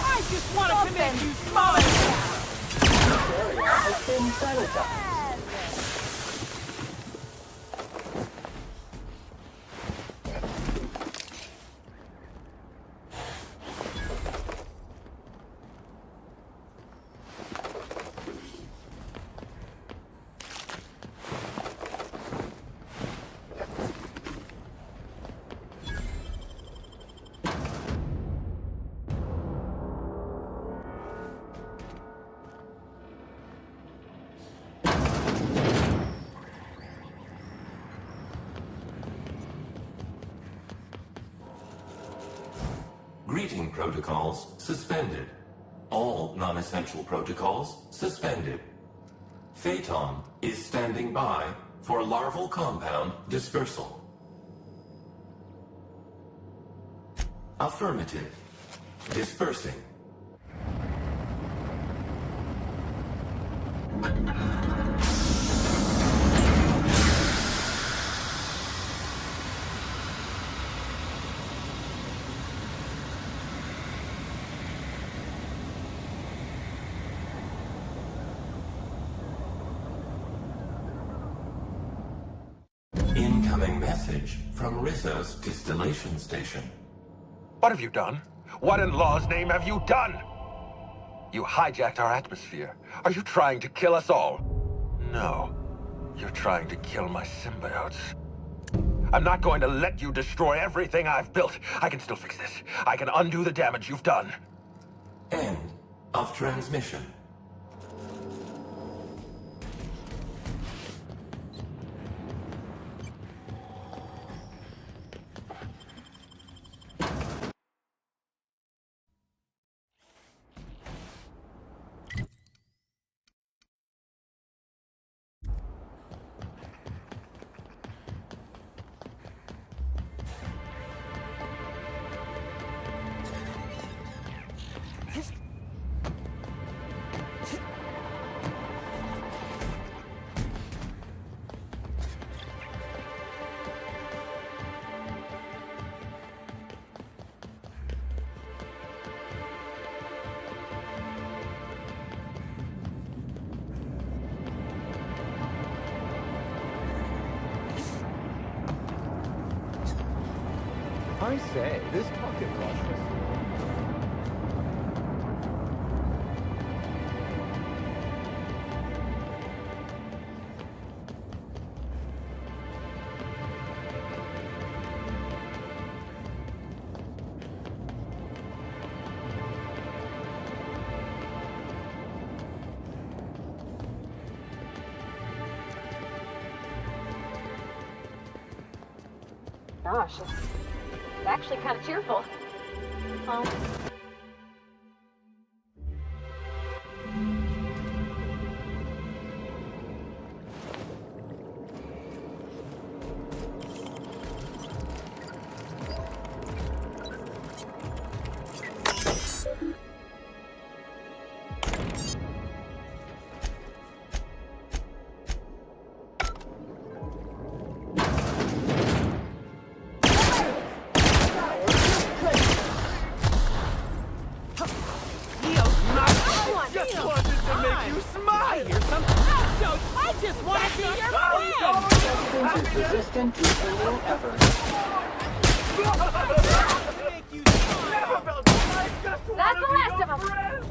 I just wanted to make you smile. This area has been sanitized. Greeting protocols suspended. All non-essential protocols suspended. Phaeton is standing by for larval compound dispersal. Affirmative. Dispersing. Incoming message from Rizzo's distillation station. What have you done? What in law's name have you done? You hijacked our atmosphere. Are you trying to kill us all? No. You're trying to kill my symbiotes. I'm not going to let you destroy everything I've built. I can still fix this. I can undo the damage you've done. End of transmission. I say, this pocket watch was... Gosh, it's actually kind of cheerful. just want to be your friend! Resident is resistant to criminal effort. That's the last of them!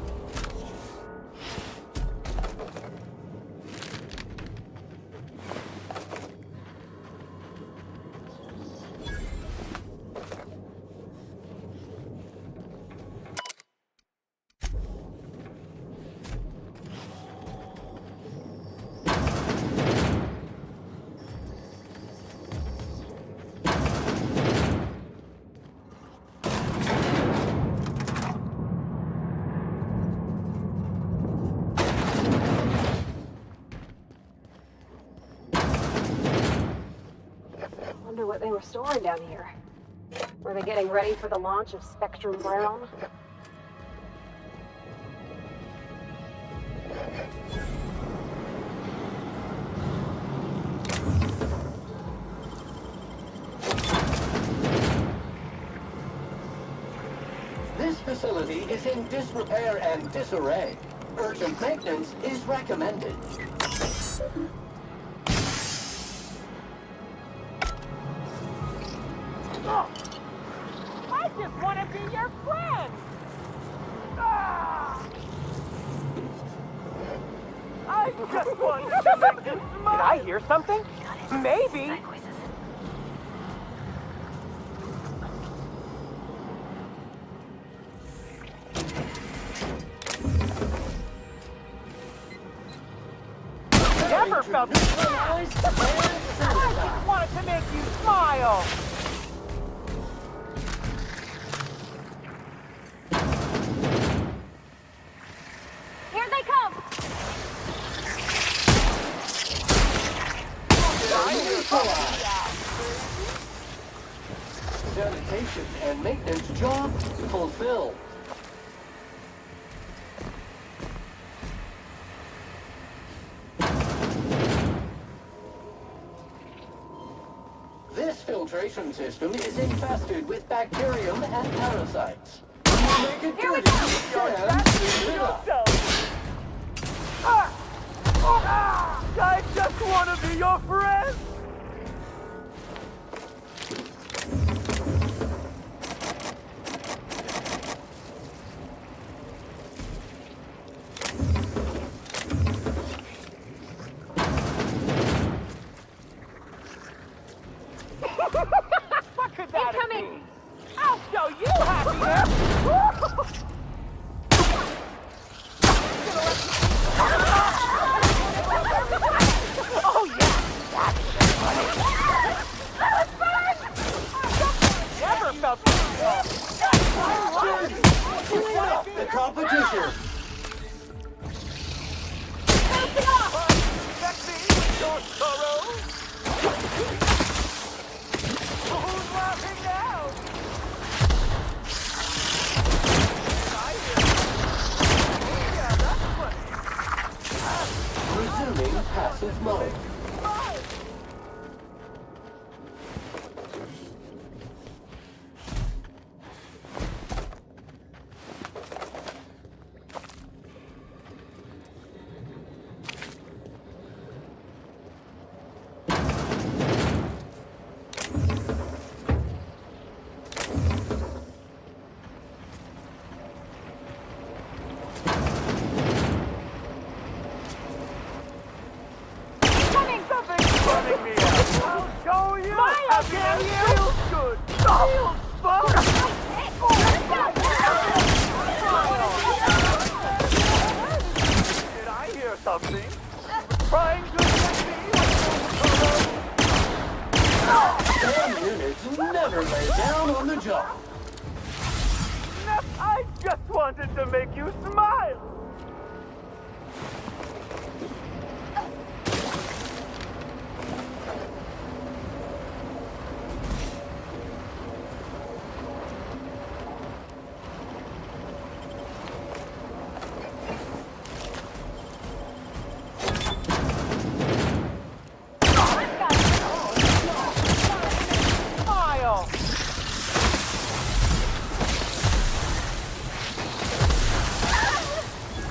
Wonder what they were storing down here. Were they getting ready for the launch of Spectrum Brown? This facility is in disrepair and disarray. Urgent maintenance is recommended. I just want to be your friend! Ah! I just want to make you smile! Did I hear something? Maybe! Never felt this way! I just wanted to make you smile! Here they come! Sanitation and maintenance job fulfilled. This filtration system is infested with bacterium and parasites. Make it Here we dirty, go! and clean it up. I just want to be your friend! What could that be? I'll show you happiness! Oh yeah! That's funny! Never felt this before. Clean up the competition. Your sorrow. Who's laughing now? Yeah, that's funny. Resuming passive mode. I'll show you! How can you? Feels good! Feels fun! Did I hear something? Trying to get me? Damn units never lay down on the job. I just wanted to make you smile!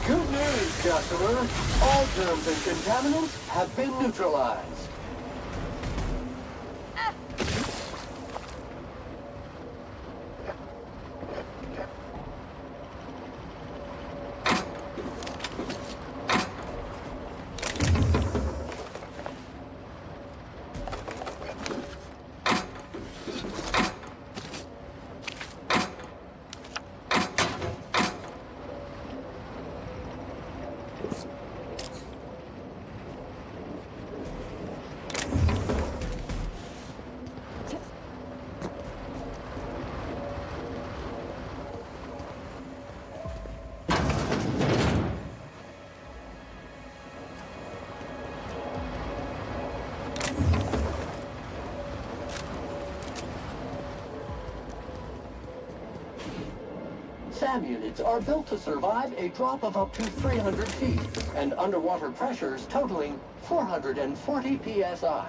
Good news, customer. sir. All germs and contaminants have been neutralized. SAM units are built to survive a drop of up to 300 feet and underwater pressures totaling 440 psi.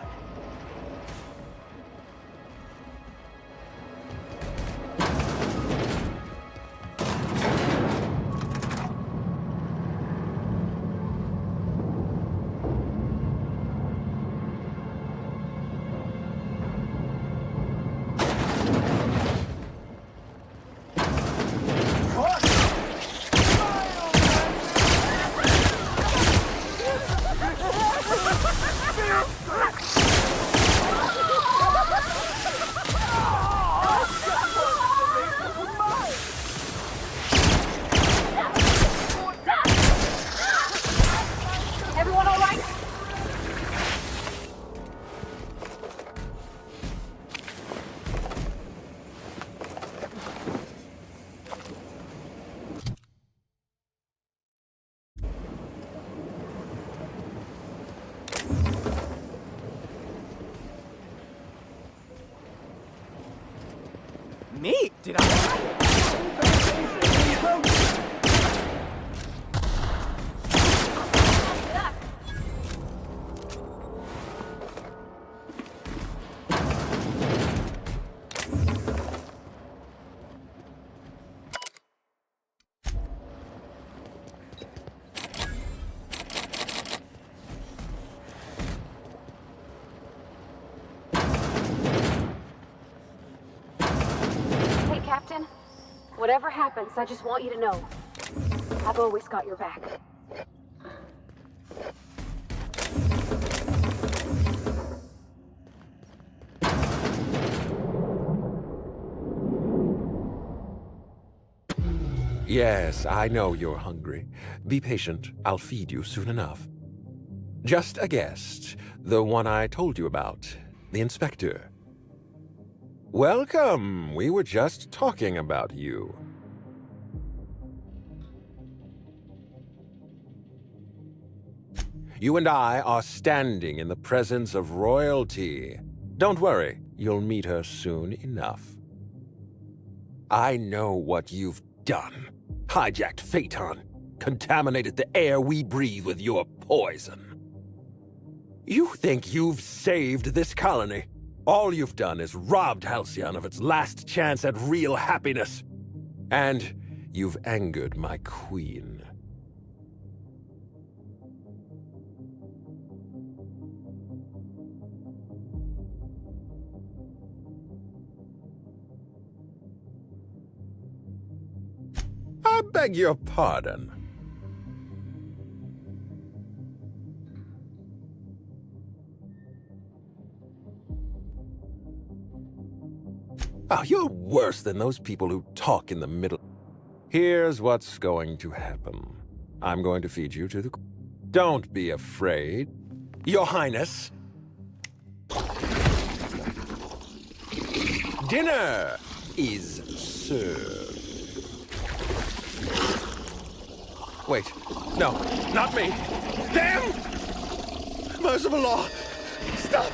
Everyone all right? Me? Did I? Hey, Captain. Whatever happens, I just want you to know. I've always got your back. Yes, I know you're hungry. Be patient. I'll feed you soon enough. Just a guest. The one I told you about. The inspector. Welcome. We were just talking about you. You and I are standing in the presence of royalty. Don't worry. You'll meet her soon enough. I know what you've done. Hijacked Phaeton. Contaminated the air we breathe with your poison. You think you've saved this colony? All you've done is robbed Halcyon of its last chance at real happiness. And you've angered my queen. I beg your pardon. Oh, you're worse than those people who talk in the middle. Here's what's going to happen. I'm going to feed you to the... Don't be afraid. Your Highness. Dinner is served. Wait, no, not me. Damn! Merciful law! Stop!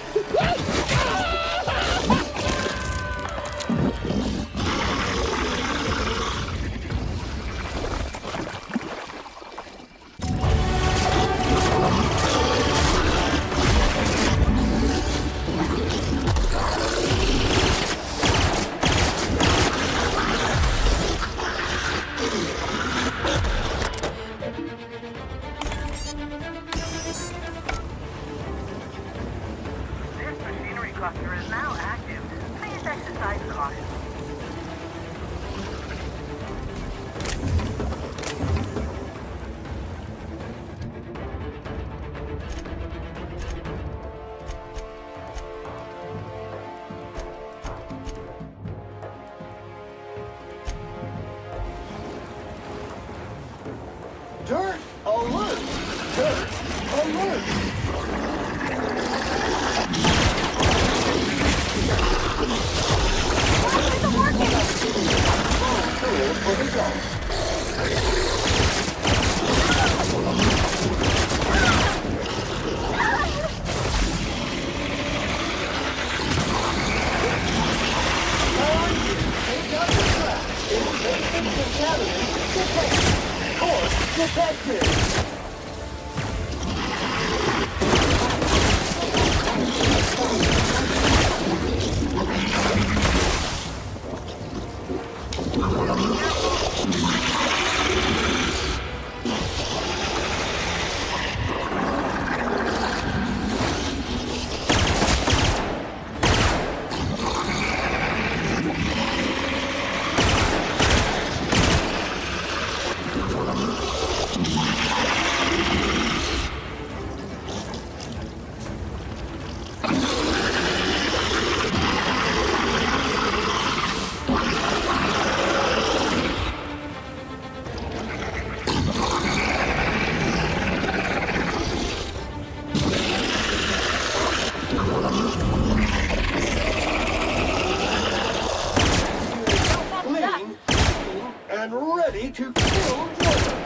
is now active. Please exercise caution. Dirt alert! Dirt alert! Detected! And ready to kill Jordan.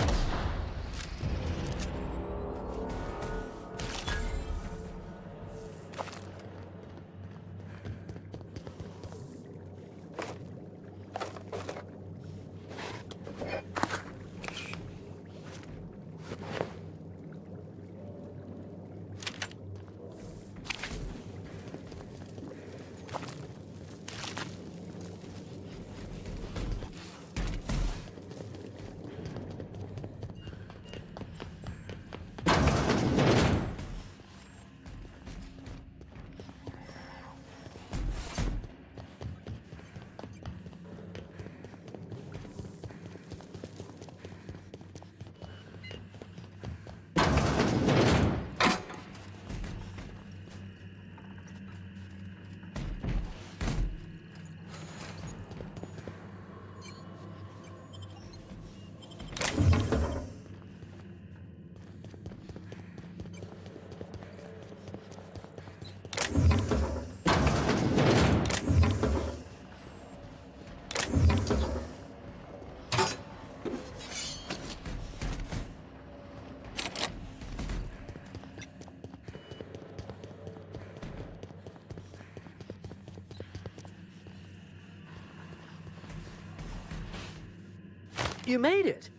You made it.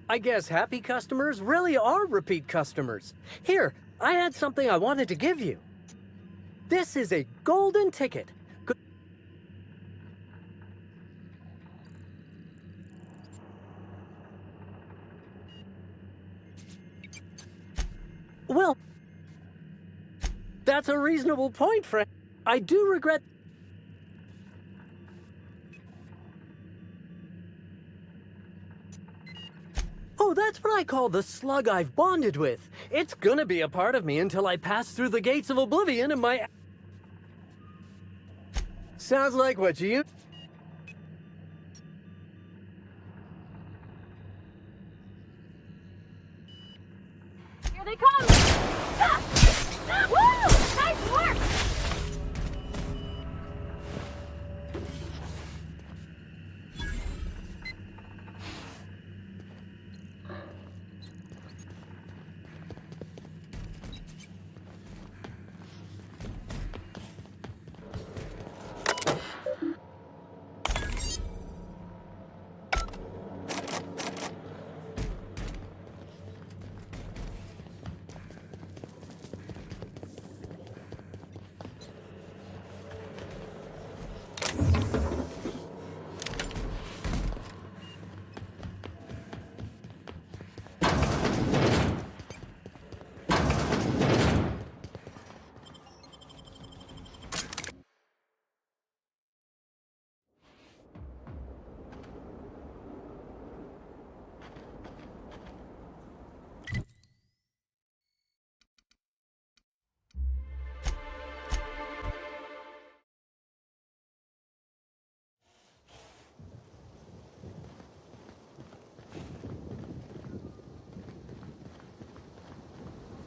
I guess happy customers really are repeat customers. Here, I had something I wanted to give you. This is a golden ticket. Well, that's a reasonable point, friend. I do regret... Oh, that's what I call the slug I've bonded with. It's gonna be a part of me until I pass through the gates of oblivion and my... Sounds like what you... Here they come! Ah! Ah! Woo! Nice work!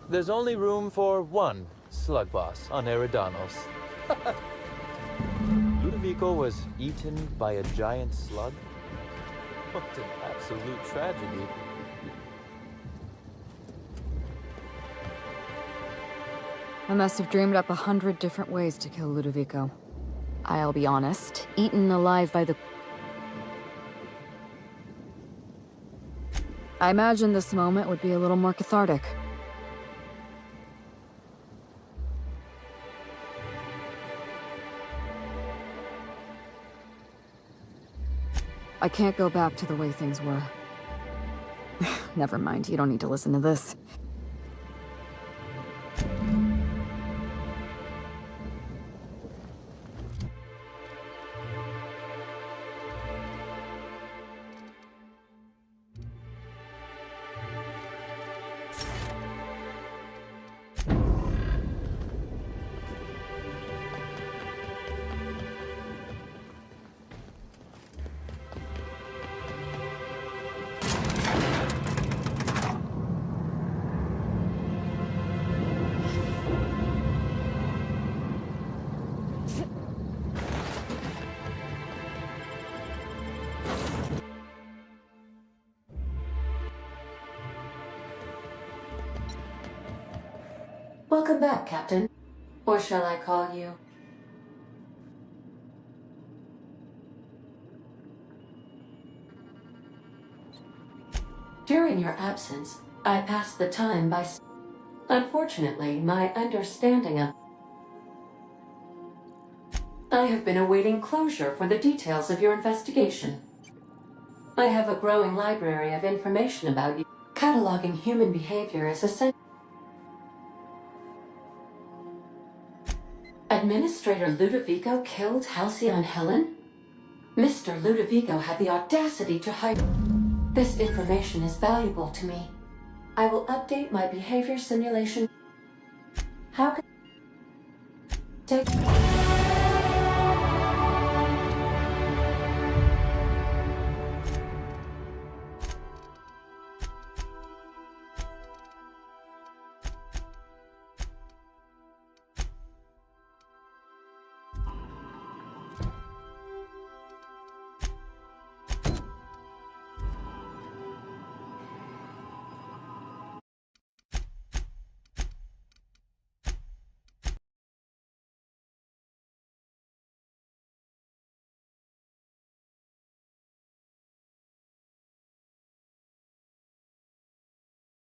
There's only room for one slug boss on Eridanos. Ludovico was eaten by a giant slug? What an absolute tragedy. I must have dreamed up 100 different ways to kill Ludovico. I'll be honest, eaten alive by the... I imagined this moment would be a little more cathartic. I can't go back to the way things were. Never mind, you don't need to listen to this. Welcome back, Captain. Or shall I call you? During your absence, I passed the time by... Unfortunately, my understanding of... I have been awaiting closure for the details of your investigation. I have a growing library of information about you. Cataloging human behavior is essential. Administrator Ludovico killed Halcyon Helen? Mr. Ludovico had the audacity to hide... This information is valuable to me. I will update my behavior simulation. How can... Take...